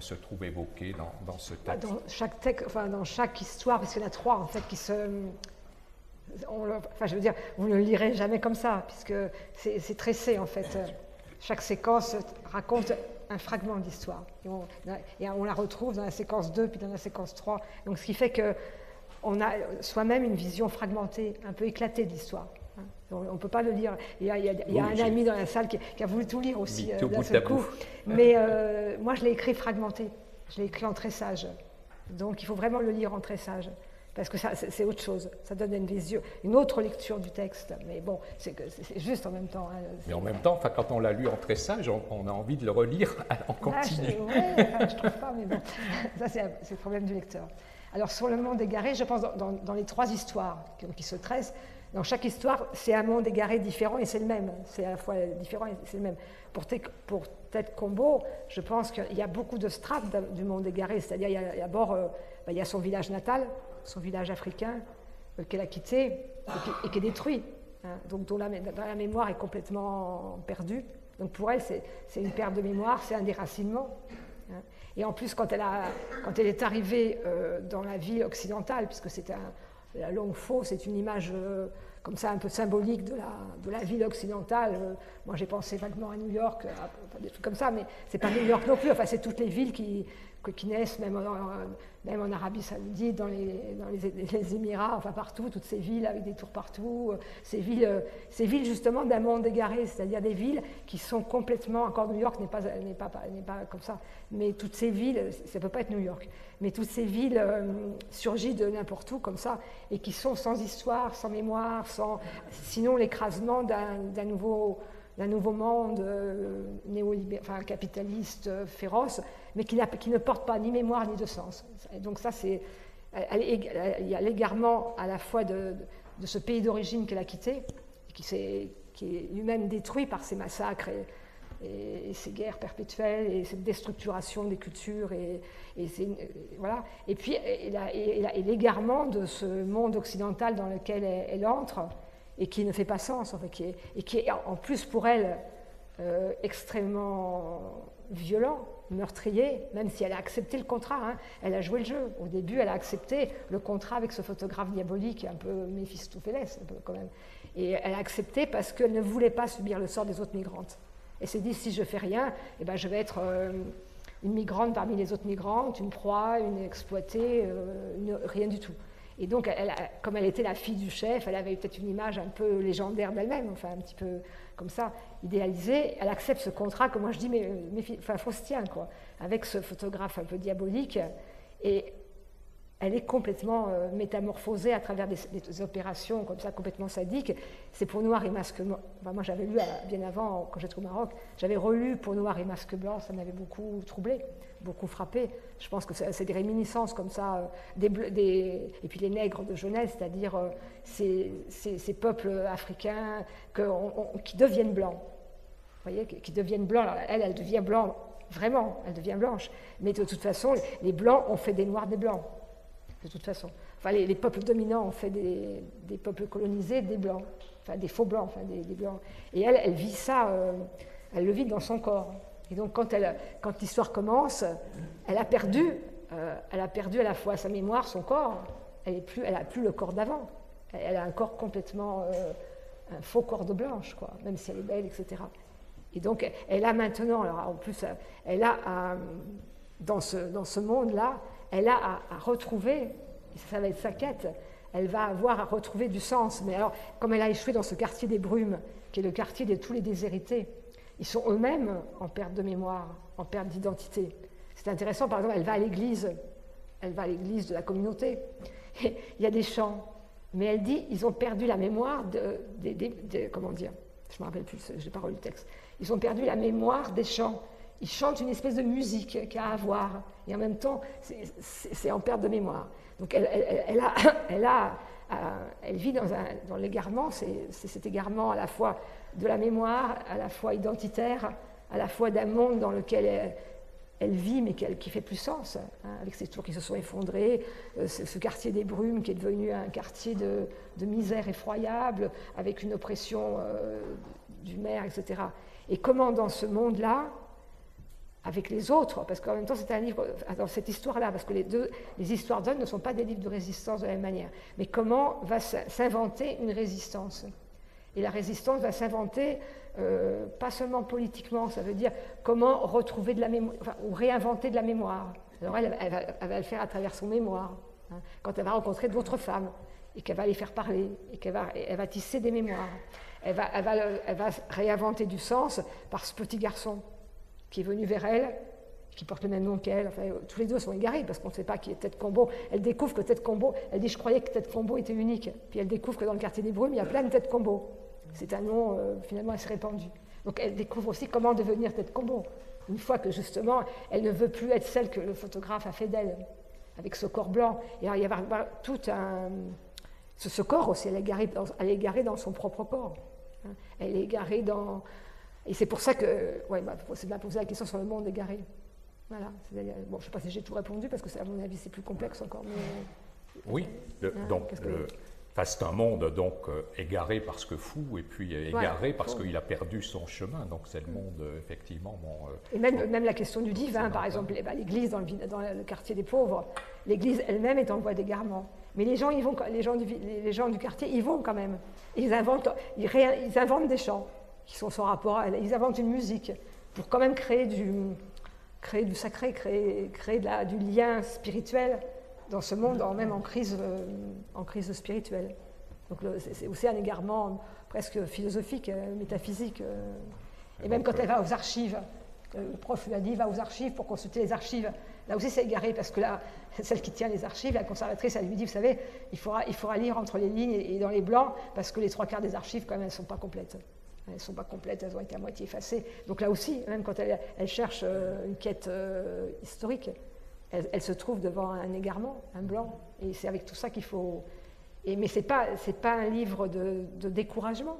se trouve évoquée dans ce texte? Dans chaque histoire, parce qu'il y en a trois en fait qui se... je veux dire, vous ne le lirez jamais comme ça, puisque c'est tressé en fait. Chaque séquence raconte un fragment de l'histoire. Et on la retrouve dans la séquence 2, puis dans la séquence 3. Donc ce qui fait qu'on a soi-même une vision fragmentée, un peu éclatée de l'histoire. On ne peut pas le lire. Il y a un ami dans la salle qui a voulu tout lire aussi d'un seul coup. Mais moi, je l'ai écrit fragmenté. Je l'ai écrit en tressage. Donc il faut vraiment le lire en tressage. Parce que c'est autre chose, ça donne une autre lecture du texte, mais bon, c'est juste en même temps. Hein, mais en même temps, quand on l'a lu en tressage, on a envie de le relire en continu. Je trouve pas, mais bon, ça c'est le problème du lecteur. Alors sur le monde égaré, je pense dans les trois histoires qui se tressent, dans chaque histoire, c'est un monde égaré différent et c'est le même. C'est à la fois différent et c'est le même. Pour Ted Combo, je pense qu'il y a beaucoup de strates du monde égaré, c'est-à-dire il y a d'abord il y a son village natal, son village africain qu'elle a quitté et qui est détruit, hein, donc dont la mémoire est complètement perdue. Donc pour elle, c'est une perte de mémoire, c'est un déracinement. Hein. Et en plus, quand elle est arrivée dans la ville occidentale, puisque c'était la Longue Fosse, c'est une image comme ça un peu symbolique de la ville occidentale. Moi, j'ai pensé vaguement à New York, des trucs comme ça, mais c'est pas New York non plus. Enfin, c'est toutes les villes qui naissent, même en Arabie Saoudite, dans les Émirats, enfin partout, toutes ces villes avec des tours partout, ces villes justement d'un monde égaré, c'est-à-dire des villes qui sont complètement, encore New York n'est pas comme ça, mais toutes ces villes, ça ne peut pas être New York, mais toutes ces villes surgissent de n'importe où comme ça, et qui sont sans histoire, sans mémoire, sinon l'écrasement d'un nouveau monde capitaliste féroce, mais qui ne porte pas ni mémoire ni de sens. Et donc ça, il y a l'égarement à la fois de ce pays d'origine qu'elle a quitté, qui est lui-même détruit par ces massacres et ces guerres perpétuelles et cette déstructuration des cultures voilà. Et puis et l'égarement de ce monde occidental dans lequel elle entre et qui ne fait pas sens, en fait, et qui est en plus pour elle extrêmement violent, meurtrier, même si elle a accepté le contrat. Hein. Elle a joué le jeu. Au début, elle a accepté le contrat avec ce photographe diabolique, un peu Méphistophélès, un peu quand même. Et elle a accepté parce qu'elle ne voulait pas subir le sort des autres migrantes. Elle s'est dit, si je fais rien, eh ben, je vais être une migrante parmi les autres migrantes, une proie, une exploitée, rien du tout. Et donc, comme elle était la fille du chef, elle avait peut-être une image un peu légendaire d'elle-même, enfin un petit peu comme ça, idéalisée. Elle accepte ce contrat que moi je dis, mais faustien, quoi, avec ce photographe un peu diabolique. Et elle est complètement métamorphosée à travers des opérations comme ça, complètement sadiques. C'est pour Noir et Masque Blanc. Enfin, moi, j'avais lu bien avant, quand j'étais au Maroc, j'avais relu pour Noir et Masque Blanc, ça m'avait beaucoup troublé, beaucoup frappé. Je pense que c'est des réminiscences comme ça, et puis les nègres de jeunesse, c'est-à-dire ces peuples africains qui deviennent blancs. Vous voyez, qui deviennent blancs. Alors, elle devient blanche, vraiment, elle devient blanche. Mais de toute façon, les blancs ont fait des noirs des blancs. De toute façon. Enfin, les peuples dominants ont fait des peuples colonisés des blancs, enfin des faux blancs, enfin des blancs. Et elle vit ça, elle le vit dans son corps. Et donc quand l'histoire commence, elle a perdu à la fois sa mémoire, son corps. Elle a plus le corps d'avant. Elle a un corps complètement, un faux corps de blanche, quoi, même si elle est belle, etc. Et donc, elle a maintenant, alors en plus, elle a, dans ce monde-là, elle a à retrouver, et ça va être sa quête, elle va avoir à retrouver du sens. Mais alors, comme elle a échoué dans ce quartier des brumes, qui est le quartier de tous les déshérités, ils sont eux-mêmes en perte de mémoire, en perte d'identité. C'est intéressant, par exemple, elle va à l'église de la communauté, et il y a des chants, mais elle dit, ils ont perdu la mémoire comment dire, je ne me rappelle plus, je n'ai pas relu le texte, ils ont perdu la mémoire des chants. Ils chantent une espèce de musique qu'il y a à voir, et en même temps, c'est en perte de mémoire. Donc elle vit dans l'égarement, c'est cet égarement à la fois de la mémoire, à la fois identitaire, à la fois d'un monde dans lequel elle vit, mais qui fait plus sens, hein, avec ces tours qui se sont effondrées, ce quartier des brumes qui est devenu un quartier de misère effroyable, avec une oppression du maire, etc. Et comment dans ce monde-là, avec les autres, parce qu'en même temps c'est un livre, dans cette histoire-là, parce que les histoires d'hommes ne sont pas des livres de résistance de la même manière, mais comment va s'inventer une résistance. Et la résistance va s'inventer pas seulement politiquement, ça veut dire comment retrouver de la mémoire, ou réinventer de la mémoire. Alors elle va le faire à travers son mémoire, hein, quand elle va rencontrer d'autres femmes, et qu'elle va les faire parler, et elle va tisser des mémoires. Elle va réinventer du sens par ce petit garçon qui est venu vers elle, qui porte le même nom qu'elle. Enfin, tous les deux sont égarés parce qu'on ne sait pas qui est Tête Combo. Elle découvre que Tête Combo, elle dit « je croyais que Tête Combo était unique ». Puis elle découvre que dans le quartier des Brumes, il y a plein de Tête Combo. C'est un nom finalement assez répandu. Donc elle découvre aussi comment devenir Tête Combo. Une fois que justement, elle ne veut plus être celle que le photographe a fait d'elle, avec ce corps blanc. Et alors il y a tout un... Ce corps aussi, elle est égarée dans son propre corps. Hein. Elle est égarée dans... Et c'est pour ça que, c'est bien poser la question sur le monde égaré. Voilà. Bon, je ne sais pas si j'ai tout répondu, parce que à mon avis, c'est plus complexe encore. Mais... Oui, c'est un monde donc égaré parce que fou, et puis égaré parce qu'il a perdu son chemin. Donc c'est le monde, effectivement. Et même la question du divin, par exemple, l'église dans le quartier des pauvres, l'église elle-même est en voie d'égarement. Mais les gens du quartier, ils vont quand même. Ils inventent des chants qui sont sans rapport à elle. Ils inventent une musique pour quand même créer du sacré, créer du lien spirituel dans ce monde, même en crise spirituelle. Donc c'est aussi un égarement presque philosophique, métaphysique. Et même quand elle va aux archives, le prof lui a dit « va aux archives pour consulter les archives ». Là aussi c'est égaré, parce que là, celle qui tient les archives, la conservatrice, elle lui dit « vous savez, il faudra lire entre les lignes et dans les blancs, parce que les 3/4 des archives, quand même, elles ne sont pas complètes ». Elles ne sont pas complètes, elles ont été à moitié effacées. Donc là aussi, même quand elle cherche une quête historique, elle se trouve devant un égarement, un blanc. Et c'est avec tout ça qu'il faut... Mais ce n'est pas un livre de découragement.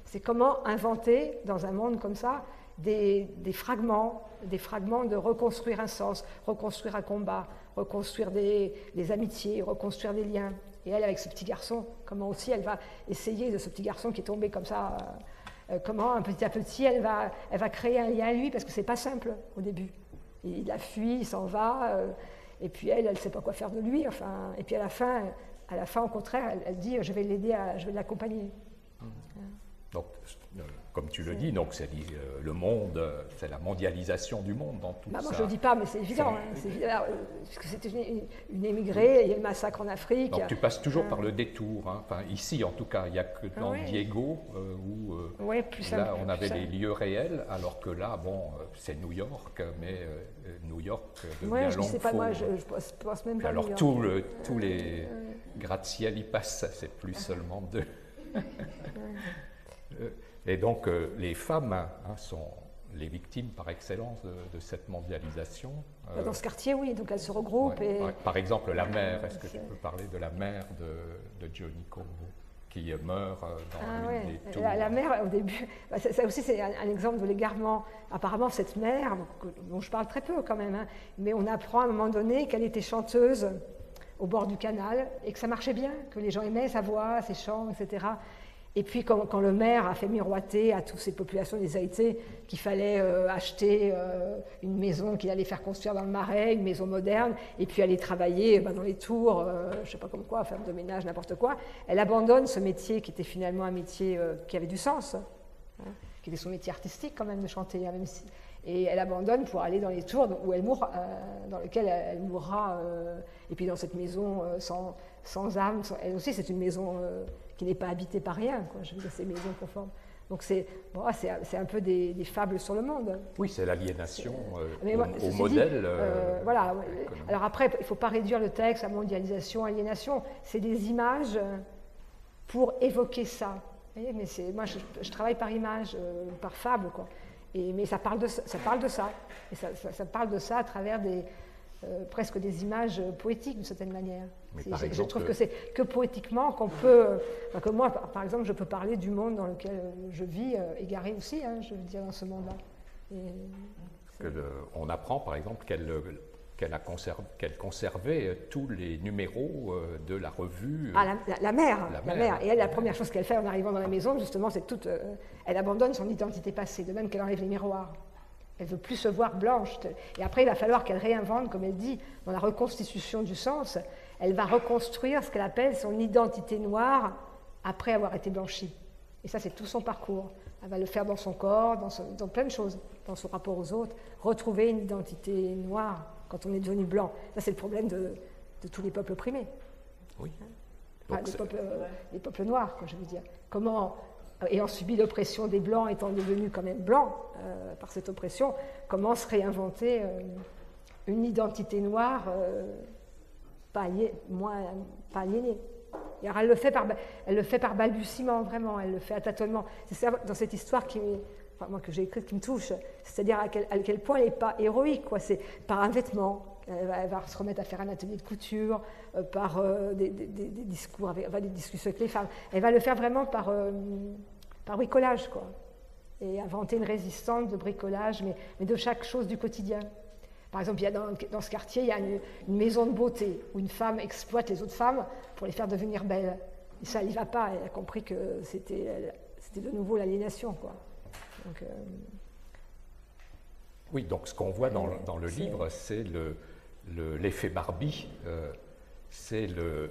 C'est comment inventer, dans un monde comme ça, des fragments de reconstruire un sens, reconstruire un combat, reconstruire des amitiés, reconstruire des liens. Et elle, avec ce petit garçon, comment aussi elle va essayer de ce petit garçon qui est tombé comme ça... comment, petit à petit, elle va créer un lien à lui, parce que ce n'est pas simple au début. Il a fui, il s'en va, et puis elle ne sait pas quoi faire de lui. Enfin, et puis à la fin, au contraire, elle dit « je vais l'aider, je vais l'accompagner ». Donc, comme tu le dis, donc c'est le monde, c'est la mondialisation du monde dans tout ça. Moi, je ne le dis pas, mais c'est évident. Puisque c'était une émigrée, il y a le massacre en Afrique. Donc tu passes toujours par le détour. Hein. Enfin, ici, en tout cas, il n'y a que dans Diego où là, on avait les lieux réels, alors que là, c'est New York, mais New York devient je ne sais pas, moi, je pense même pas à New York. Alors tous les gratte-ciel y passent, c'est plus seulement deux. Et donc, les femmes sont les victimes par excellence de cette mondialisation. Dans ce quartier, oui, donc elles se regroupent. Par exemple, la mère, est-ce que tu peux parler de la mère de Johnny Combo qui meurt dans l'une des tours? La mère, au début, ça aussi c'est un exemple de l'égarement. Apparemment, cette mère, dont je parle très peu quand même, mais on apprend à un moment donné qu'elle était chanteuse au bord du canal et que ça marchait bien, que les gens aimaient sa voix, ses chants, etc. Et puis quand le maire a fait miroiter à toutes ces populations déshéritées qu'il fallait acheter une maison qu'il allait faire construire dans le Marais, une maison moderne, et puis aller travailler dans les tours, je ne sais pas comme quoi, femme de ménage, n'importe quoi, elle abandonne ce métier qui était finalement un métier qui avait du sens, hein, qui était son métier artistique quand même de chanter, hein, même si, et elle abandonne pour aller dans les tours où elle mourra, dans lesquelles elle mourra, et puis dans cette maison sans âme, elle aussi c'est une maison qui n'est pas habitée par rien, quoi, je veux dire, ces maisons conformes. Donc c'est un peu des fables sur le monde. Oui, c'est l'aliénation au modèle. Dit, voilà. Alors après, il ne faut pas réduire le texte à mondialisation, aliénation. C'est des images pour évoquer ça. Vous voyez, mais moi, je travaille par image, par fable, quoi. Mais ça parle de ça. Et ça parle de ça à travers presque des images poétiques, d'une certaine manière. Je trouve que c'est que poétiquement qu'on peut... que moi, par exemple, je peux parler du monde dans lequel je vis, égaré aussi, hein, je veux dire, dans ce monde-là. On apprend, par exemple, qu'elle conservait tous les numéros de la revue. La mère. Et elle, la première chose qu'elle fait en arrivant dans la maison, justement, c'est elle abandonne son identité passée, de même qu'elle enlève les miroirs. Elle ne veut plus se voir blanche. Et après, il va falloir qu'elle réinvente, comme elle dit, dans la reconstitution du sens, elle va reconstruire ce qu'elle appelle son identité noire après avoir été blanchie. Et ça, c'est tout son parcours. Elle va le faire dans son corps, dans plein de choses, dans son rapport aux autres, retrouver une identité noire quand on est devenu blanc. Ça, c'est le problème de tous les peuples opprimés. Oui. Enfin, les peuples noirs, quoi, je veux dire. Comment, ayant subi l'oppression des Blancs, étant devenus quand même blancs par cette oppression, comment se réinventer une identité noire pas aliénée. Et alors elle le fait par balbutiement, vraiment, elle le fait à tâtonnement. C'est ça, dans cette histoire que j'ai écrite, qui me touche, c'est-à-dire à quel point elle n'est pas héroïque, quoi. C'est par un vêtement, elle va se remettre à faire un atelier de couture, par des discours, des discussions avec les femmes. Elle va le faire vraiment par bricolage, quoi. Et inventer une résistance de bricolage, mais de chaque chose du quotidien. Par exemple, dans ce quartier, il y a une maison de beauté où une femme exploite les autres femmes pour les faire devenir belles. Et ça, elle n'y va pas. Elle a compris que c'était de nouveau l'aliénation, quoi. Donc, oui, donc ce qu'on voit dans le livre, c'est l'effet Barbie. C'est le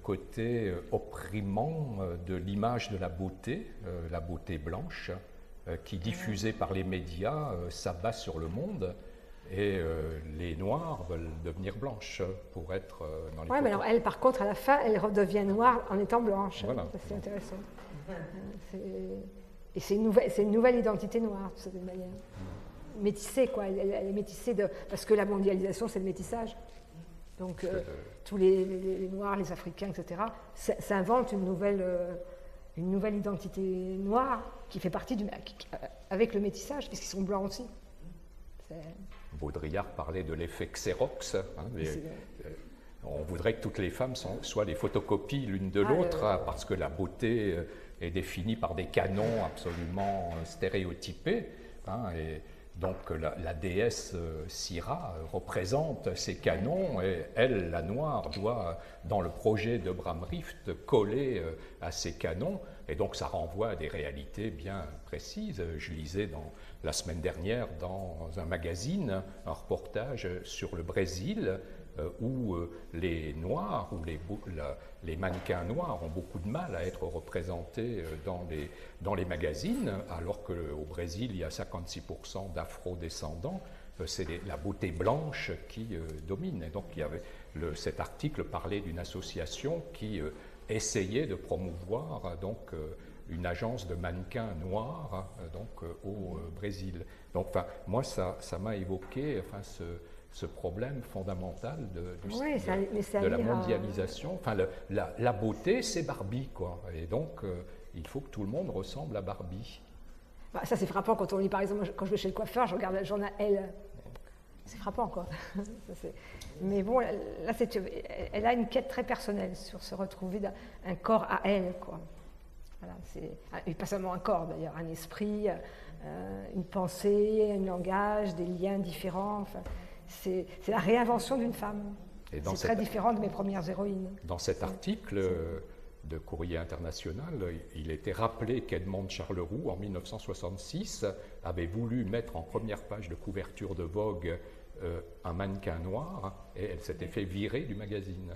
côté opprimant de l'image de la beauté blanche, qui, diffusée par les médias, s'abat sur le monde. Et les Noirs veulent devenir blanches pour être dans les Oui, mais alors elle, par contre, à la fin, elle redevient noire en étant blanche. Voilà. Ça, c'est intéressant. Et c'est une nouvelle identité noire, de cette manière. Métissée, quoi. Elle est métissée parce que la mondialisation, c'est le métissage. Donc, tous les Noirs, les Africains, etc., ça invente une nouvelle identité noire qui fait partie avec le métissage, puisqu'ils sont blancs aussi. Baudrillard parlait de l'effet Xerox. On voudrait que toutes les femmes soient des photocopies l'une de l'autre, parce que la beauté est définie par des canons absolument stéréotypés. Et donc la déesse Syrah représente ces canons, et elle, la noire, doit, dans le projet de Bram Rift, coller à ces canons. Et donc ça renvoie à des réalités bien précises. Je lisais la semaine dernière dans un magazine un reportage sur le Brésil où les Noirs ou les mannequins noirs ont beaucoup de mal à être représentés dans les magazines, alors qu'au Brésil, il y a 56% d'afro-descendants. C'est la beauté blanche qui domine. Et donc cet article parlait d'une association qui essayait de promouvoir une agence de mannequins noirs au Brésil. Donc, moi, ça m'a évoqué ce problème fondamental de la mondialisation. La beauté, c'est Barbie, quoi. Et donc, il faut que tout le monde ressemble à Barbie. Ça, c'est frappant quand on lit, par exemple, quand je vais chez le coiffeur, je regarde le journal Elle. C'est frappant, quoi. Mais bon, là, elle a une quête très personnelle sur se retrouver un corps à elle, quoi. Voilà, et pas seulement un corps, d'ailleurs, un esprit, une pensée, un langage, des liens différents. Enfin, c'est la réinvention d'une femme. C'est très différent de mes premières héroïnes. Dans cet article, de Courrier International, il était rappelé qu'Edmond Charleroux, en 1966, avait voulu mettre en première page de couverture de Vogue un mannequin noir, et elle s'était fait virer du magazine.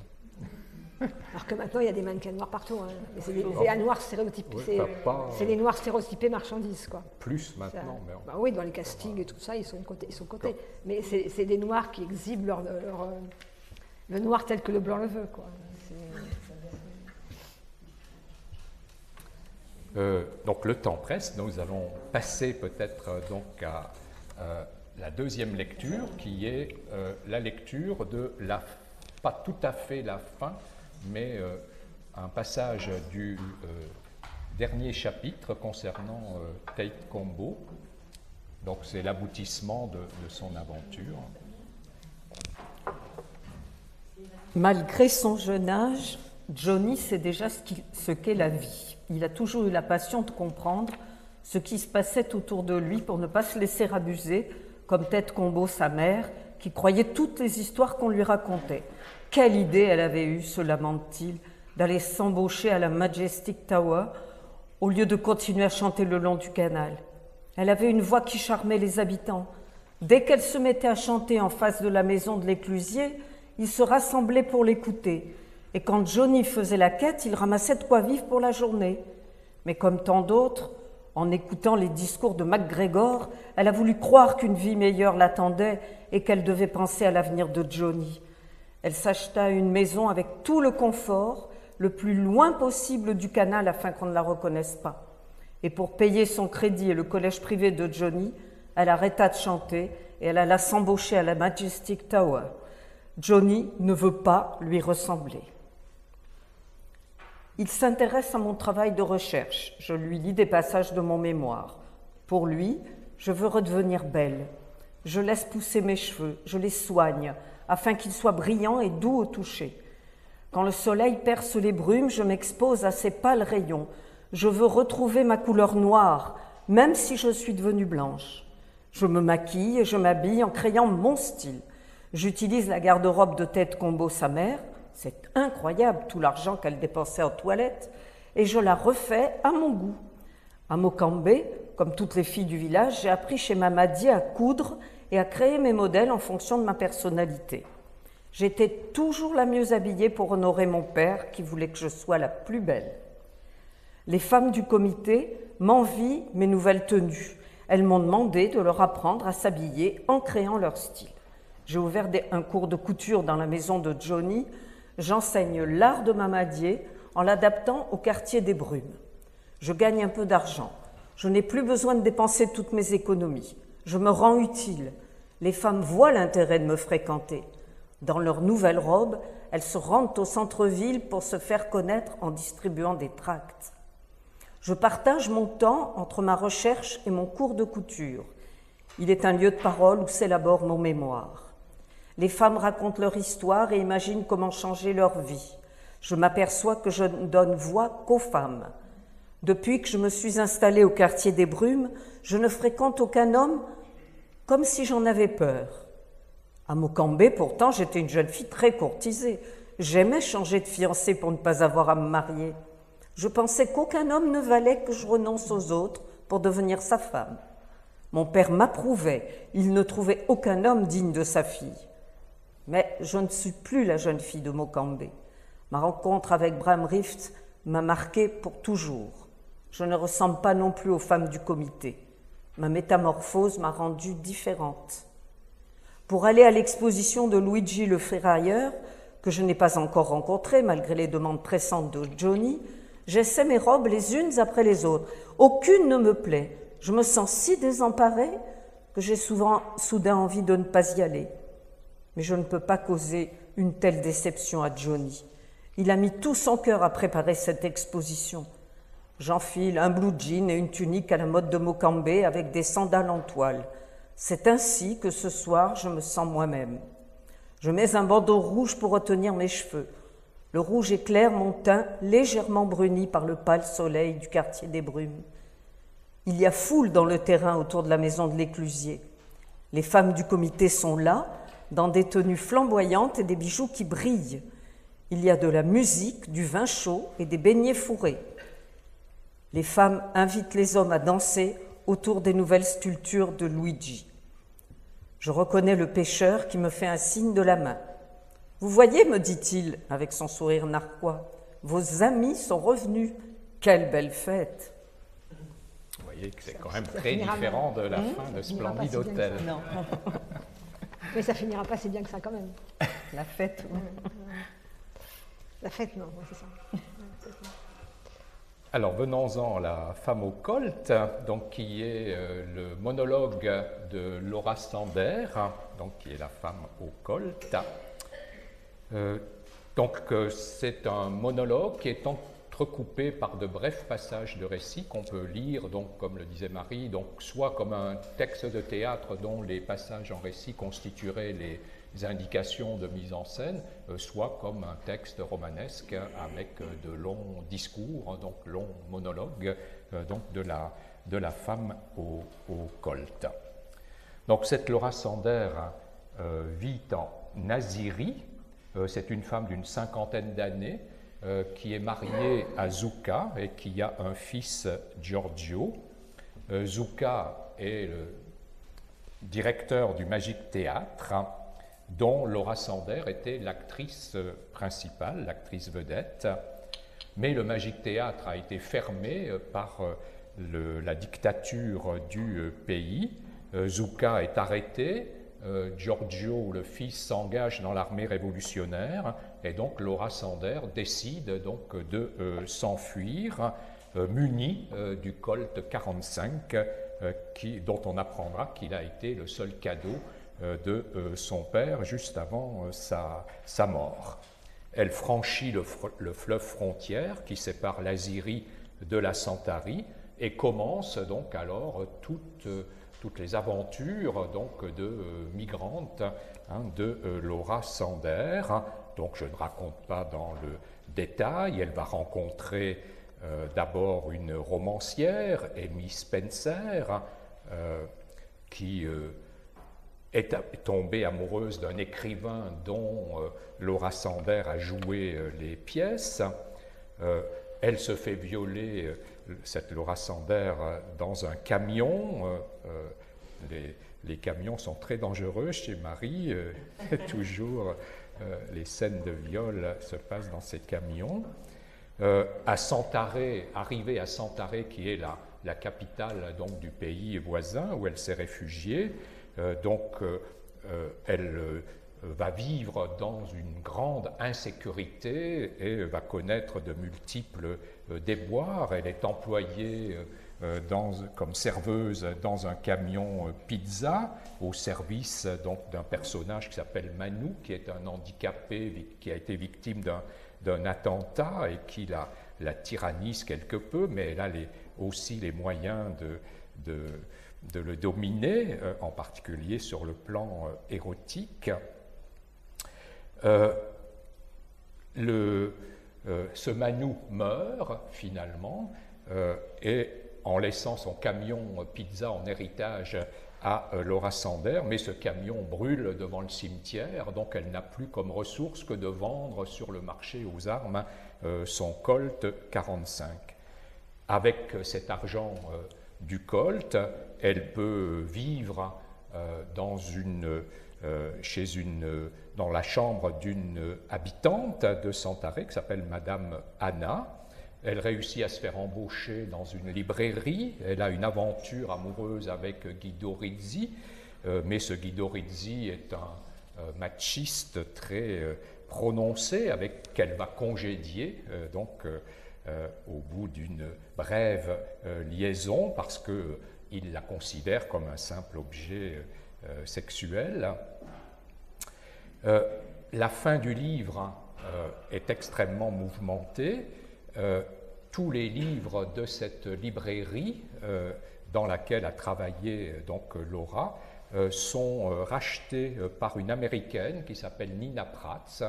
Alors que maintenant, il y a des mannequins noirs partout. Hein. C'est un noir stéréotypé. Ouais, c'est des noirs stéréotypés marchandises, quoi. Plus maintenant. Mais bah oui, dans les castings et tout ça, ils sont cotés. Mais c'est des noirs qui exhibent le noir tel que le blanc le veut, quoi. Donc le temps presse, nous allons passer peut-être donc à la deuxième lecture, qui est la lecture de pas tout à fait la fin, mais un passage du dernier chapitre concernant Tate Combo. Donc c'est l'aboutissement de son aventure. Malgré son jeune âge, Johnny sait déjà ce qu'est la vie. Il a toujours eu la passion de comprendre ce qui se passait autour de lui pour ne pas se laisser abuser, comme Tate Combo, sa mère, qui croyait toutes les histoires qu'on lui racontait. Quelle idée elle avait eue, se lamente-t-il, d'aller s'embaucher à la Majestic Tower au lieu de continuer à chanter le long du canal. Elle avait une voix qui charmait les habitants. Dès qu'elle se mettait à chanter en face de la maison de l'éclusier, ils se rassemblaient pour l'écouter. Et quand Johnny faisait la quête, il ramassait de quoi vivre pour la journée. Mais comme tant d'autres, en écoutant les discours de MacGregor, elle a voulu croire qu'une vie meilleure l'attendait et qu'elle devait penser à l'avenir de Johnny. Elle s'acheta une maison avec tout le confort, le plus loin possible du canal afin qu'on ne la reconnaisse pas. Et pour payer son crédit et le collège privé de Johnny, elle arrêta de chanter et elle alla s'embaucher à la Majestic Tower. Johnny ne veut pas lui ressembler. Il s'intéresse à mon travail de recherche. Je lui lis des passages de mon mémoire. Pour lui, je veux redevenir belle. Je laisse pousser mes cheveux, je les soigne, afin qu'ils soient brillants et doux au toucher. Quand le soleil perce les brumes, je m'expose à ces pâles rayons. Je veux retrouver ma couleur noire, même si je suis devenue blanche. Je me maquille et je m'habille en créant mon style. J'utilise la garde-robe de Tate Combo, sa mère. C'est incroyable tout l'argent qu'elle dépensait en toilette. Et je la refais à mon goût. À Mokambé, comme toutes les filles du village, j'ai appris chez Mamadi à coudre et à créer mes modèles en fonction de ma personnalité. J'étais toujours la mieux habillée pour honorer mon père qui voulait que je sois la plus belle. Les femmes du comité m'envient mes nouvelles tenues. Elles m'ont demandé de leur apprendre à s'habiller en créant leur style. J'ai ouvert un cours de couture dans la maison de Johnny. J'enseigne l'art de mamadier en l'adaptant au quartier des Brumes. Je gagne un peu d'argent. Je n'ai plus besoin de dépenser toutes mes économies. Je me rends utile. Les femmes voient l'intérêt de me fréquenter. Dans leurs nouvelles robes, elles se rendent au centre-ville pour se faire connaître en distribuant des tracts. Je partage mon temps entre ma recherche et mon cours de couture. Il est un lieu de parole où s'élabore mon mémoire. Les femmes racontent leur histoire et imaginent comment changer leur vie. Je m'aperçois que je ne donne voix qu'aux femmes. Depuis que je me suis installée au quartier des Brumes, je ne fréquente aucun homme comme si j'en avais peur. À Mokambé, pourtant, j'étais une jeune fille très courtisée. J'aimais changer de fiancée pour ne pas avoir à me marier. Je pensais qu'aucun homme ne valait que je renonce aux autres pour devenir sa femme. Mon père m'approuvait. Il ne trouvait aucun homme digne de sa fille. Mais je ne suis plus la jeune fille de Mokambé. Ma rencontre avec Bram Rift m'a marquée pour toujours. Je ne ressemble pas non plus aux femmes du comité. Ma métamorphose m'a rendue différente. Pour aller à l'exposition de Luigi le ferrailleur, que je n'ai pas encore rencontré malgré les demandes pressantes de Johnny, j'essaie mes robes les unes après les autres. Aucune ne me plaît. Je me sens si désemparée que j'ai soudain envie de ne pas y aller. Mais je ne peux pas causer une telle déception à Johnny. Il a mis tout son cœur à préparer cette exposition. J'enfile un blue jean et une tunique à la mode de Mokambé avec des sandales en toile. C'est ainsi que ce soir, je me sens moi-même. Je mets un bandeau rouge pour retenir mes cheveux. Le rouge éclaire mon teint légèrement bruni par le pâle soleil du quartier des Brumes. Il y a foule dans le terrain autour de la maison de l'éclusier. Les femmes du comité sont là, dans des tenues flamboyantes et des bijoux qui brillent. Il y a de la musique, du vin chaud et des beignets fourrés. Les femmes invitent les hommes à danser autour des nouvelles sculptures de Luigi. Je reconnais le pêcheur qui me fait un signe de la main. « Vous voyez, me dit-il avec son sourire narquois, vos amis sont revenus. Quelle belle fête !» Vous voyez que c'est quand même très différent de la fin de Splendide Hôtel. Non, Mais ça finira pas si bien que ça quand même. la fête. Oui. La fête, non, ouais, c'est ça. Alors venons-en à la femme au colt, donc, qui est le monologue de Laura Sander, donc, qui est la femme au colt. C'est un monologue qui est entrecoupé par de brefs passages de récits qu'on peut lire, donc, comme le disait Marie, donc, soit comme un texte de théâtre dont les passages en récit constitueraient les indications de mise en scène, soit comme un texte romanesque avec de longs discours, donc longs monologues, donc de la femme au colt. Donc cette Laura Sander vit en Nazirie. C'est une femme d'une 50aine d'années qui est mariée à Zucca et qui a un fils, Giorgio. Zucca est le directeur du Magic Théâtre, dont Laura Sander était l'actrice principale, l'actrice vedette. Mais le Magic Théâtre a été fermé par la dictature du pays. Zucca est arrêté, Giorgio, le fils, s'engage dans l'armée révolutionnaire, et donc Laura Sander décide donc de s'enfuir, munie du Colt 45, dont on apprendra qu'il a été le seul cadeau de son père juste avant sa mort. Elle franchit le fleuve frontière qui sépare l'Asyrie de la Santarie et commence donc alors toutes les aventures donc de migrantes de Laura Sander. Donc je ne raconte pas dans le détail, elle va rencontrer d'abord une romancière, Amy Spencer, qui est tombée amoureuse d'un écrivain dont Laura Sander a joué les pièces. Elle se fait violer, cette Laura Sander, dans un camion. Les camions sont très dangereux chez Marie. Toujours, les scènes de viol se passent dans ces camions. À Santaré, arrivée à Santaré, qui est la capitale donc, du pays voisin où elle s'est réfugiée, elle va vivre dans une grande insécurité et va connaître de multiples déboires. Elle est employée comme serveuse dans un camion pizza au service d'un personnage qui s'appelle Manu, qui est un handicapé qui a été victime d'un attentat et qui la tyrannise quelque peu, mais elle a aussi les moyens de le dominer, en particulier sur le plan érotique. Ce Manu meurt finalement et en laissant son camion pizza en héritage à Laura Sander, mais ce camion brûle devant le cimetière, donc elle n'a plus comme ressource que de vendre sur le marché aux armes son Colt 45. Avec cet argent du Colt, elle peut vivre dans la chambre d'une habitante de Santaré qui s'appelle Madame Anna. Elle réussit à se faire embaucher dans une librairie. Elle a une aventure amoureuse avec Guido Rizzi, mais ce Guido Rizzi est un machiste très prononcé, qu'elle va congédier au bout d'une brève liaison, parce qu'il la considère comme un simple objet sexuel. La fin du livre est extrêmement mouvementée. Tous les livres de cette librairie dans laquelle a travaillé donc Laura sont rachetés par une Américaine qui s'appelle Nina Pratz.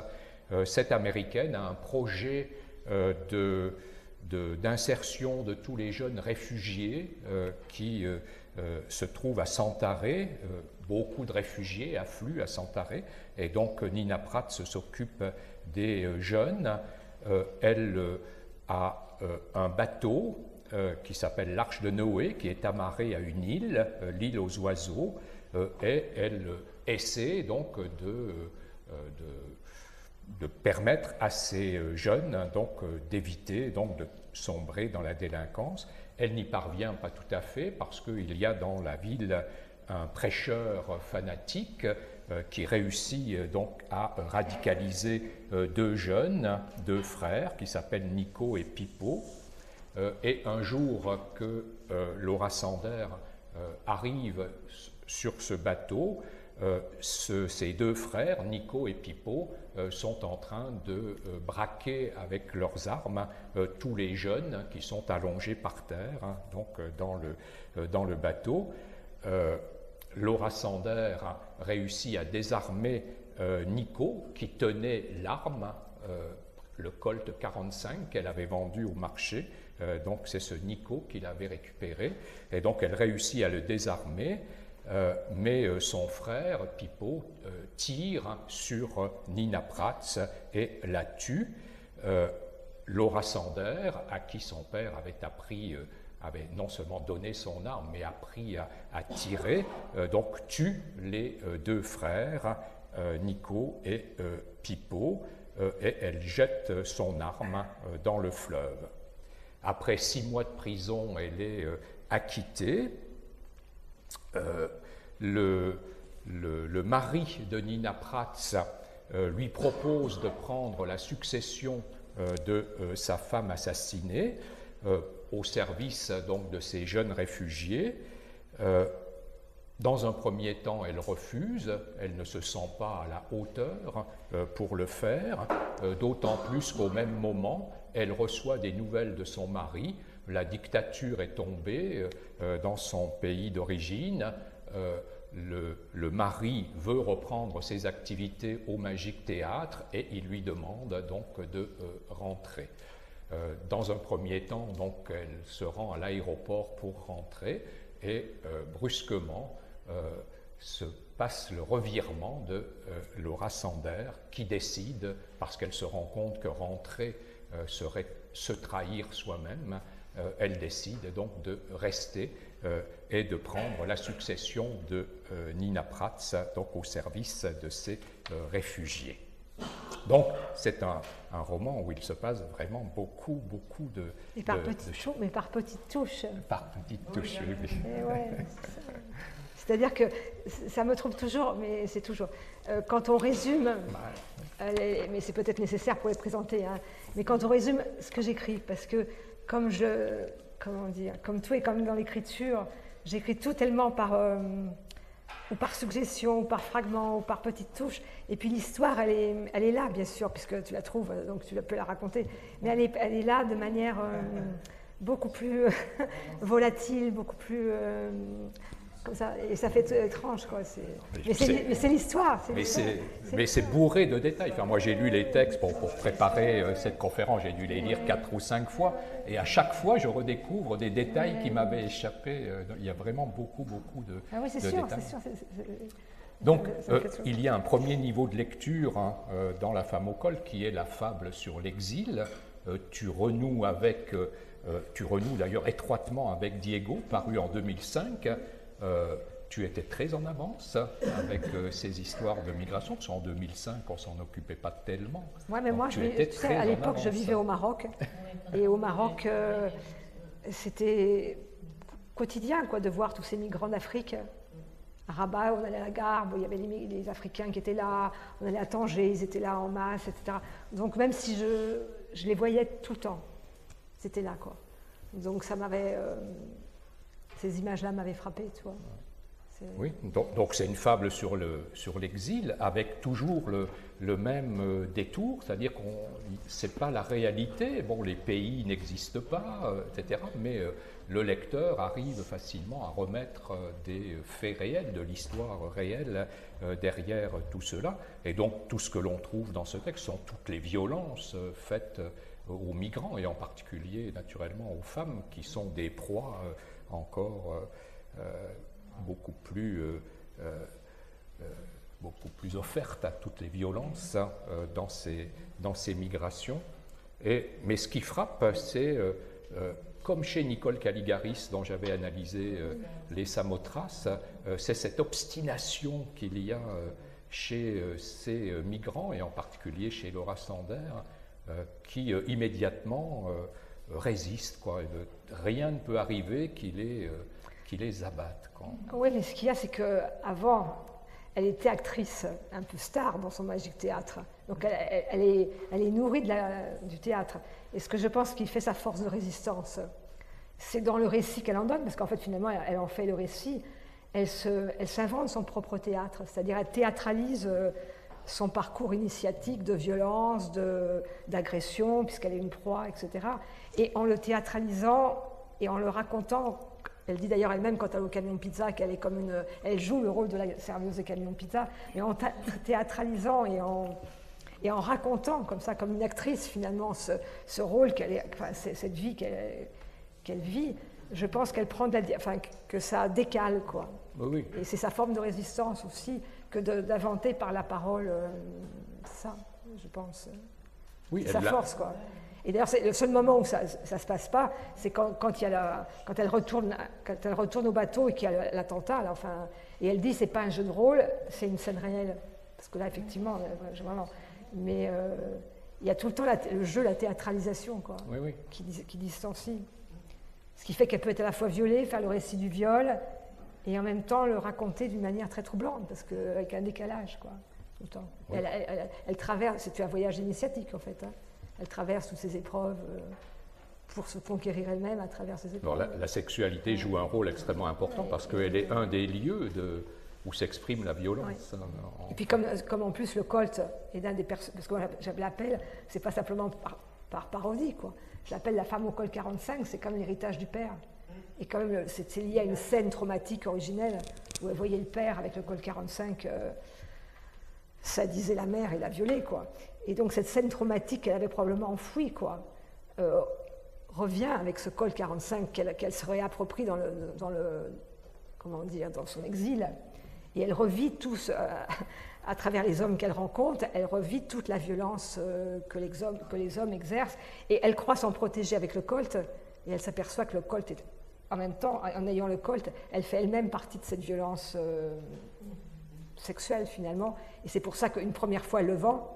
Cette Américaine a un projet d'insertion de tous les jeunes réfugiés qui se trouvent à Santaré, beaucoup de réfugiés affluent à Santaré, et donc Nina Prats s'occupe des jeunes. Elle a un bateau qui s'appelle l'Arche de Noé, qui est amarré à une île, l'île aux oiseaux, et elle essaie donc de permettre à ces jeunes d'éviter de sombrer dans la délinquance. Elle n'y parvient pas tout à fait parce qu'il y a dans la ville un prêcheur fanatique qui réussit donc à radicaliser deux jeunes, deux frères qui s'appellent Nico et Pipo. Et un jour que Laura Sander arrive sur ce bateau, ces deux frères, Nico et Pipo, sont en train de braquer avec leurs armes tous les jeunes qui sont allongés par terre, dans le bateau. Laura Sander réussit à désarmer Nico, qui tenait l'arme, le Colt 45 qu'elle avait vendu au marché. Donc c'est ce Nico qui l'avait récupéré. Et donc elle réussit à le désarmer. Mais son frère, Pipo, tire sur Nina Prats et la tue. Laura Sander, à qui son père avait non seulement donné son arme, mais appris à tirer, donc tue les deux frères, Nico et Pipo, et elle jette son arme dans le fleuve. Après 6 mois de prison, elle est acquittée. Le mari de Nina Prats lui propose de prendre la succession de sa femme assassinée au service donc de ces jeunes réfugiés. Dans un premier temps, elle refuse, elle ne se sent pas à la hauteur pour le faire, d'autant plus qu'au même moment, elle reçoit des nouvelles de son mari. La dictature est tombée dans son pays d'origine. Le mari veut reprendre ses activités au Magic Théâtre et il lui demande donc de rentrer. Dans un premier temps, donc, elle se rend à l'aéroport pour rentrer et brusquement se passe le revirement de Laura Sander qui décide, parce qu'elle se rend compte que rentrer serait se trahir soi-même, elle décide donc de rester et de prendre la succession de Nina Prats donc au service de ces réfugiés. Donc c'est un roman où il se passe vraiment beaucoup de choses. Mais par petites touches. Par petites touches, oui. Ouais, c'est-à-dire que ça me trouve toujours, mais c'est toujours, quand on résume, mais c'est peut-être nécessaire pour les présenter, hein, mais quand on résume ce que j'écris, parce que comme tout est comme dans l'écriture, j'écris tout tellement ou par suggestion, ou par fragment, ou par petites touches, et puis l'histoire, elle est là, bien sûr, puisque tu la trouves, donc tu peux la raconter, mais elle est là de manière beaucoup plus volatile, beaucoup plus... comme ça, et ça fait étrange, quoi. Mais c'est l'histoire. Mais c'est bourré de détails. Enfin, moi, j'ai lu les textes pour préparer cette conférence. J'ai dû les lire 4 ou 5 fois. Et à chaque fois, je redécouvre des détails qui m'avaient échappé. Il y a vraiment beaucoup de détails. C'est sûr. Donc, il y a un premier niveau de lecture dans La femme au col, qui est la fable sur l'exil. Tu renoues d'ailleurs étroitement avec Diego, paru en 2005. Tu étais très en avance avec ces histoires de migration, parce qu'en 2005, on ne s'en occupait pas tellement. Ouais, mais moi, à l'époque, je vivais au Maroc. Et au Maroc, c'était quotidien quoi, de voir tous ces migrants d'Afrique. À Rabat, on allait à la gare, il y avait les Africains qui étaient là, on allait à Tanger, ils étaient là en masse, etc. Donc même si je les voyais tout le temps, c'était là, quoi. Donc ça m'avait... ces images-là m'avaient frappé, tu vois. Oui, donc c'est une fable sur l'exil, avec toujours le même détour, c'est-à-dire que ce n'est pas la réalité, bon, les pays n'existent pas, etc., mais le lecteur arrive facilement à remettre des faits réels, de l'histoire réelle derrière tout cela, et donc tout ce que l'on trouve dans ce texte sont toutes les violences faites aux migrants, et en particulier, naturellement, aux femmes, qui sont des proies encore beaucoup plus beaucoup plus offerte à toutes les violences dans ces migrations. Mais ce qui frappe, c'est, comme chez Nicole Caligaris, dont j'avais analysé les Samothraces, c'est cette obstination qu'il y a chez ces migrants, et en particulier chez Laura Sander, qui immédiatement résistent, quoi. Rien ne peut arriver qui les abatte, quoi. Oui, mais ce qu'il y a, c'est qu'avant, elle était actrice, un peu star dans son Magique Théâtre. Donc elle est nourrie du théâtre. Et ce que je pense qui fait sa force de résistance, c'est dans le récit qu'elle en donne, parce qu'en fait, finalement, elle en fait le récit. Elle s'invente son propre théâtre, c'est-à-dire elle théâtralise son parcours initiatique de violence, d'agression, puisqu'elle est une proie, etc. Et en le théâtralisant et en le racontant, elle dit d'ailleurs elle-même quand elle est au camion pizza qu'elle est comme elle joue le rôle de la serveuse des camions pizza, mais en théâtralisant et en racontant comme ça, comme une actrice finalement, ce rôle cette vie qu'elle vit, je pense qu'elle prend que ça décale, quoi. Oui. Et c'est sa forme de résistance aussi que d'inventer par la parole ça, je pense. Oui, c'est sa force, quoi. Et d'ailleurs, le seul moment où ça ne se passe pas, c'est quand elle retourne au bateau et qu'il y a l'attentat. Et elle dit, c'est pas un jeu de rôle, c'est une scène réelle. Parce que là, effectivement, vraiment. Mais il y a tout le temps le jeu, la théâtralisation, quoi, oui. qui distancie. Ce qui fait qu'elle peut être à la fois violée, faire le récit du viol, et en même temps le raconter d'une manière très troublante, parce qu'avec un décalage, quoi, tout le temps. Oui. Elle traverse, c'est un voyage initiatique, en fait. Hein. Elle traverse toutes ces épreuves pour se conquérir elle-même à travers ces épreuves. Alors, la sexualité joue un rôle extrêmement important parce qu'elle est un des lieux où s'exprime la violence. Oui. Et puis comme en plus le Colt est d'un des personnages, parce que moi je l'appelle, c'est pas simplement par parodie, quoi. Je l'appelle la femme au Colt 45, c'est comme l'héritage du père. Et quand même, c'est lié à une scène traumatique originelle où elle voyait le père avec le Colt 45 sadiser la mère et la violer, quoi. Et donc cette scène traumatique qu'elle avait probablement enfouie, quoi, revient avec ce Colt 45 qu'elle se réapproprie dans son exil. Et elle revit à travers les hommes qu'elle rencontre, elle revit toute la violence que les hommes exercent. Et elle croit s'en protéger avec le Colt, et elle s'aperçoit que le Colt est... En même temps, en ayant le Colt, elle fait elle-même partie de cette violence sexuelle, finalement. Et c'est pour ça qu'une première fois, elle le vend.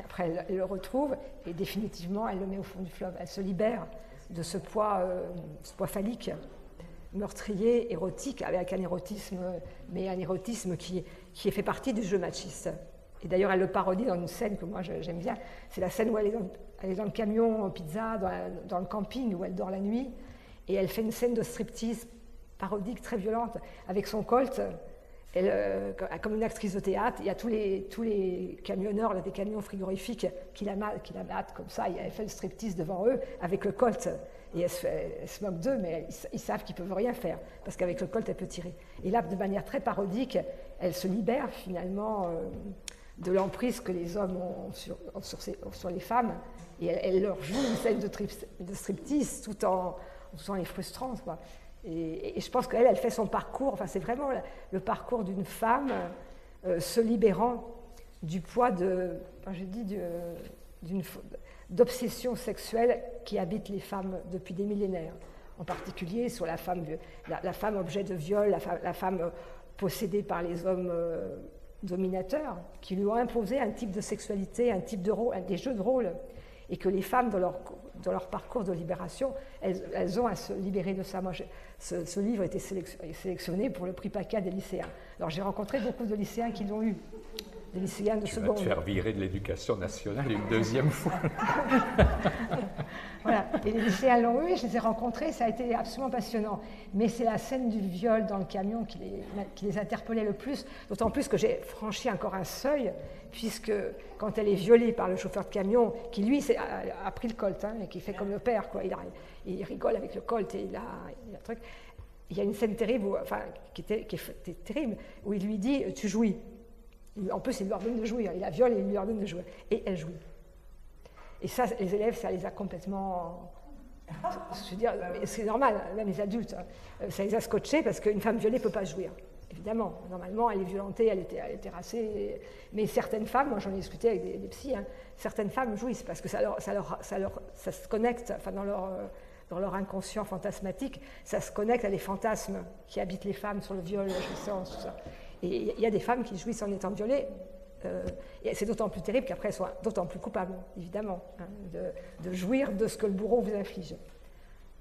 Après, elle le retrouve et définitivement, elle le met au fond du fleuve. Elle se libère de ce poids phallique, meurtrier, érotique, avec un érotisme, mais un érotisme qui fait partie du jeu machiste. Et d'ailleurs, elle le parodie dans une scène que moi j'aime bien. C'est la scène où elle est dans le camion pizza, dans le camping, où elle dort la nuit, et elle fait une scène de striptease parodique très violente avec son Colt. Comme une actrice de théâtre, il y a tous les camionneurs, là, des camions frigorifiques qui la battent comme ça, et elle fait le striptease devant eux avec le Colt. Et elle se moque d'eux, mais ils savent qu'ils ne peuvent rien faire, parce qu'avec le Colt, elle peut tirer. Et là, de manière très parodique, elle se libère finalement de l'emprise que les hommes ont sur les femmes, et elle leur joue une scène de striptease tout en les frustrant, quoi. Et je pense qu'elle fait son parcours, enfin c'est vraiment le parcours d'une femme se libérant du poids d'obsession sexuelle qui habite les femmes depuis des millénaires, en particulier sur la femme objet de viol, la femme possédée par les hommes dominateurs, qui lui ont imposé un type de sexualité, un type de rôle, des jeux de rôle, et que les femmes, dans leur parcours de libération, elles ont à se libérer de ça. Moi, ce livre a été sélectionné pour le prix PACA des lycéens. Alors j'ai rencontré beaucoup de lycéens qui l'ont eu, des lycéens de seconde. Tu vas te faire virer de l'éducation nationale une deuxième fois. Voilà, et les lycéens l'ont eu, et je les ai rencontrés, ça a été absolument passionnant. Mais c'est la scène du viol dans le camion qui les interpellait le plus, d'autant plus que j'ai franchi encore un seuil, puisque quand elle est violée par le chauffeur de camion, qui lui a pris le Colt, hein, et qui fait comme le père, quoi, il rigole avec le Colt, et il a un truc. Il y a une scène terrible, qui était terrible, où il lui dit « tu jouis ». En plus, il lui ordonne de jouir, il la viole et il lui ordonne de jouir. Et elle jouit. Et ça, les élèves, ça les a complètement... Je veux dire, c'est normal, même les adultes, ça les a scotchés parce qu'une femme violée ne peut pas jouir. évidemment. Normalement, elle est violentée, elle est terrassée. Mais certaines femmes, moi j'en ai discuté avec des psys, hein, certaines femmes jouissent parce que ça se connecte, enfin dans leur inconscient fantasmatique, ça se connecte à des fantasmes qui habitent les femmes sur le viol, la jouissance, tout ça. Et il y a des femmes qui jouissent en étant violées. Et c'est d'autant plus terrible qu'après elles soient d'autant plus coupables, évidemment, hein, de jouir de ce que le bourreau vous inflige.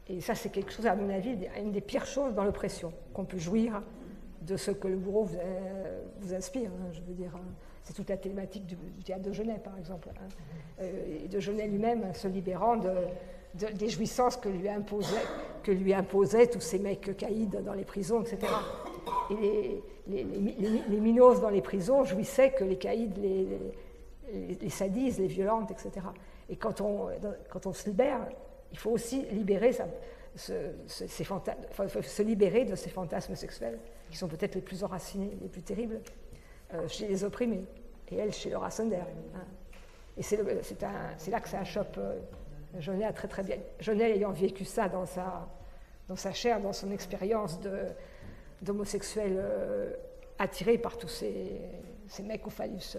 Et ça, c'est quelque chose, à mon avis, une des pires choses dans l'oppression, qu'on peut jouir de ce que le bourreau vous inspire. Hein, je veux dire, c'est toute la thématique du théâtre de Genet, par exemple. Hein, et de Genet lui-même se libérant des jouissances que lui imposaient tous ces mecs caïds dans les prisons, etc. Et les minos dans les prisons jouissaient que les caïds les sadisent, les violentent, etc. Et quand on se libère, il faut aussi libérer se libérer de ces fantasmes sexuels qui sont peut-être les plus enracinés, les plus terribles chez les opprimés, et elle chez Laura Sonder. Hein. Et c'est là que ça chope Genet a très bien. Genet ayant vécu ça dans sa chair, dans son expérience d'homosexuel attiré par tous ces mecs au phallus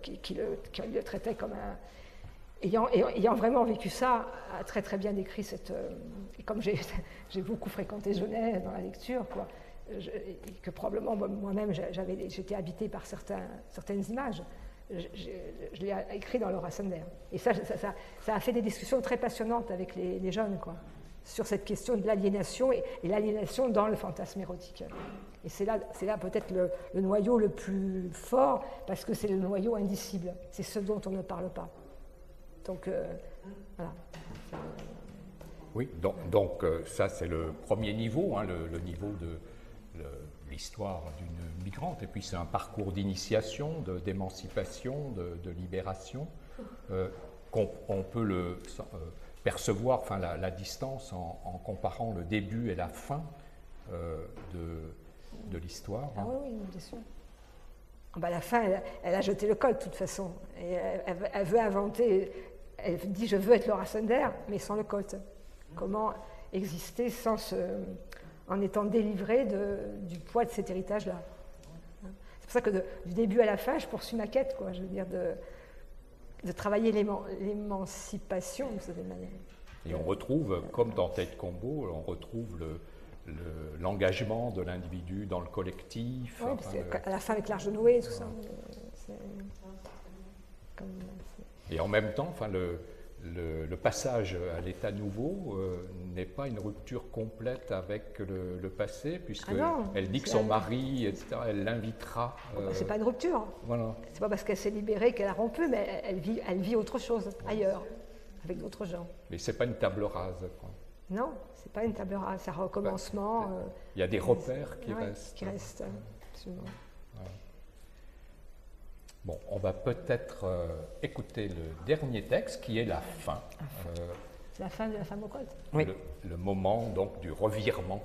qui le traitaient comme un... Ayant vraiment vécu ça, a très bien décrit cette... et comme j'ai beaucoup fréquenté Genet dans la lecture, quoi, et que probablement moi-même j'étais habitée par certaines images, je l'ai écrit dans Laura Sonder. Et ça a fait des discussions très passionnantes avec les jeunes, quoi, sur cette question de l'aliénation et l'aliénation dans le fantasme érotique. Et c'est là peut-être le noyau le plus fort, parce que c'est le noyau indicible. C'est ce dont on ne parle pas. Donc, voilà. Oui, donc ça c'est le premier niveau, hein, le niveau de l'histoire d'une migrante, et puis c'est un parcours d'initiation, d'émancipation, de libération, qu'on peut percevoir, enfin, la distance en comparant le début et la fin de l'histoire. Ah oui, bien sûr. À la fin, elle a jeté le code de toute façon, et elle veut inventer, elle dit je veux être Laura Sonder, mais sans le code. Comment exister en étant délivrée du poids de cet héritage-là. C'est pour ça que du début à la fin, je poursuis ma quête, quoi. Je veux dire, de travailler l'émancipation de cette manière. Et on retrouve, comme dans Tête Combo, on retrouve l'engagement de l'individu dans le collectif. Oui, à la fin avec l'Arche de Noé, tout ça. Et en même temps, enfin, le passage à l'état nouveau n'est pas une rupture complète avec le passé, puisqu'elle dit que son mari, etc., elle l'invitera. C'est pas une rupture. Voilà. C'est pas parce qu'elle s'est libérée qu'elle a rompu, mais elle vit autre chose, ailleurs, avec d'autres gens. Mais c'est pas une table rase, quoi. Non, c'est pas une table rase, c'est un recommencement. Il y a des repères qui restent. Qui restent, absolument. Voilà. Bon, on va peut-être écouter le dernier texte, qui est la fin. C'est la fin de la femme au code. Oui. Le moment, donc, du revirement.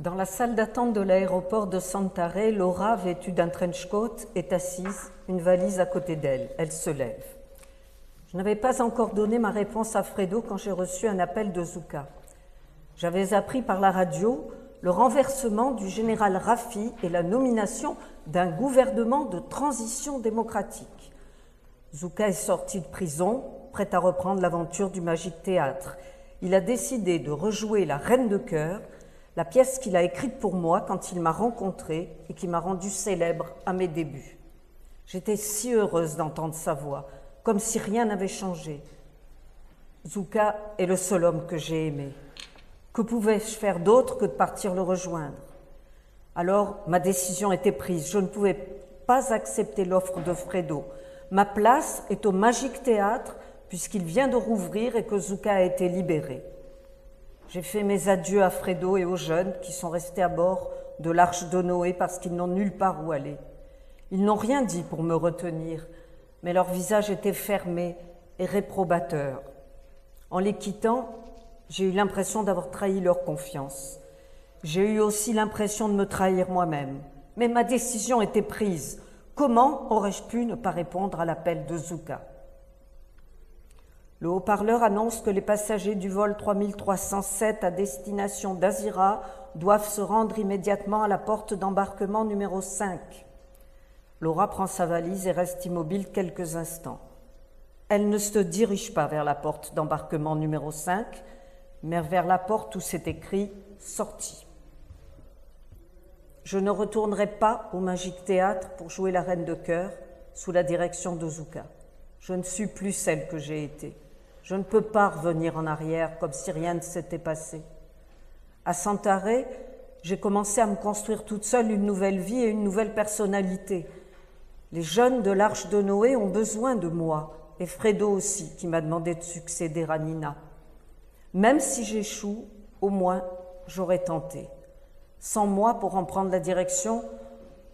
Dans la salle d'attente de l'aéroport de Santaré, Laura, vêtue d'un trench coat, est assise, une valise à côté d'elle. Elle se lève. Je n'avais pas encore donné ma réponse à Fredo quand j'ai reçu un appel de Zucca. J'avais appris par la radio le renversement du général Raffi et la nomination d'un gouvernement de transition démocratique. Zucca est sorti de prison, prêt à reprendre l'aventure du Magic Théâtre. Il a décidé de rejouer La Reine de cœur, la pièce qu'il a écrite pour moi quand il m'a rencontrée et qui m'a rendue célèbre à mes débuts. J'étais si heureuse d'entendre sa voix, comme si rien n'avait changé. Zucca est le seul homme que j'ai aimé. Que pouvais-je faire d'autre que de partir le rejoindre? Alors, ma décision était prise. Je ne pouvais pas accepter l'offre de Fredo. Ma place est au Magic Théâtre, puisqu'il vient de rouvrir et que Zucca a été libéré. J'ai fait mes adieux à Fredo et aux jeunes qui sont restés à bord de l'Arche de Noé parce qu'ils n'ont nulle part où aller. Ils n'ont rien dit pour me retenir, mais leur visage était fermé et réprobateur. En les quittant, j'ai eu l'impression d'avoir trahi leur confiance. J'ai eu aussi l'impression de me trahir moi-même. Mais ma décision était prise. Comment aurais-je pu ne pas répondre à l'appel de Zucca? Le haut-parleur annonce que les passagers du vol 3307 à destination d'Azira doivent se rendre immédiatement à la porte d'embarquement numéro 5. Laura prend sa valise et reste immobile quelques instants. Elle ne se dirige pas vers la porte d'embarquement numéro 5, mais vers la porte où c'est écrit « Sortie ». Je ne retournerai pas au Magic Théâtre pour jouer la reine de cœur sous la direction d'Ozuka. Je ne suis plus celle que j'ai été. Je ne peux pas revenir en arrière comme si rien ne s'était passé. À Santaré, j'ai commencé à me construire toute seule une nouvelle vie et une nouvelle personnalité. Les jeunes de l'Arche de Noé ont besoin de moi, et Fredo aussi, qui m'a demandé de succéder à Nina. Même si j'échoue, au moins j'aurais tenté. Sans moi pour en prendre la direction,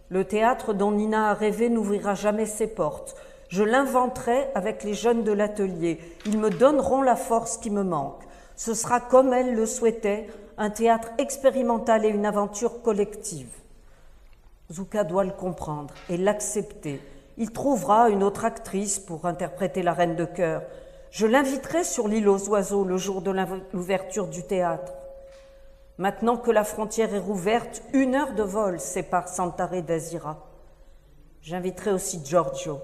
le théâtre dont Nina a rêvé n'ouvrira jamais ses portes. Je l'inventerai avec les jeunes de l'atelier. Ils me donneront la force qui me manque. Ce sera, comme elle le souhaitait, un théâtre expérimental et une aventure collective. Zuka doit le comprendre et l'accepter. Il trouvera une autre actrice pour interpréter la reine de cœur. Je l'inviterai sur l'île aux oiseaux le jour de l'ouverture du théâtre. Maintenant que la frontière est rouverte, 1 heure de vol sépare Santaré d'Azira. J'inviterai aussi Giorgio.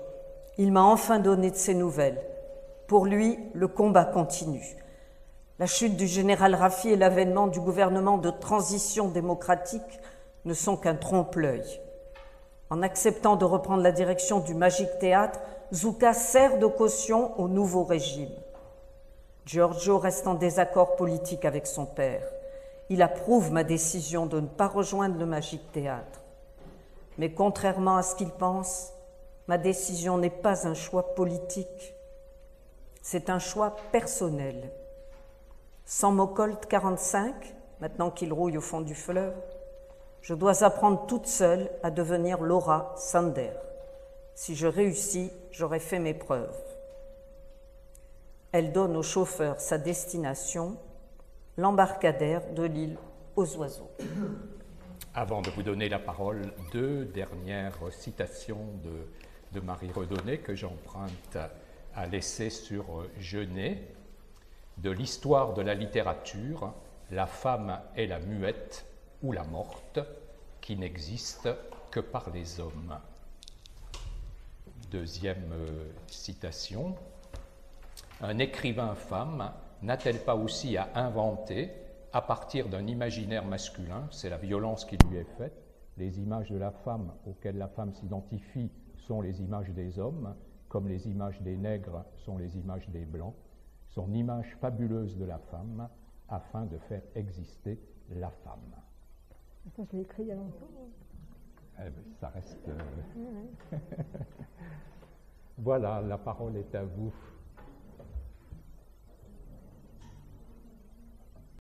Il m'a enfin donné de ses nouvelles. Pour lui, le combat continue. La chute du général Raffi et l'avènement du gouvernement de transition démocratique ne sont qu'un trompe-l'œil. En acceptant de reprendre la direction du Magic Théâtre, Zuka sert de caution au nouveau régime. Giorgio reste en désaccord politique avec son père. Il approuve ma décision de ne pas rejoindre le Magic Théâtre. Mais contrairement à ce qu'il pense, ma décision n'est pas un choix politique, c'est un choix personnel. Sans Mocolt 45, maintenant qu'il rouille au fond du fleuve, je dois apprendre toute seule à devenir Laura Sander. Si je réussis, j'aurai fait mes preuves. Elle donne au chauffeur sa destination, l'embarcadère de l'île aux oiseaux. Avant de vous donner la parole, 2 dernières citations de Marie Redonnet que j'emprunte à l'essai sur Genet. De l'histoire de la littérature, la femme est la muette ou la morte qui n'existe que par les hommes. 2e citation. Un écrivain femme n'a-t-elle pas aussi à inventer à partir d'un imaginaire masculin, c'est la violence qui lui est faite, les images de la femme auxquelles la femme s'identifie sont les images des hommes, comme les images des nègres sont les images des blancs, son image fabuleuse de la femme afin de faire exister la femme. Ça, je l'ai écrit il y a longtemps. Eh bien, ça reste... Voilà, la parole est à vous.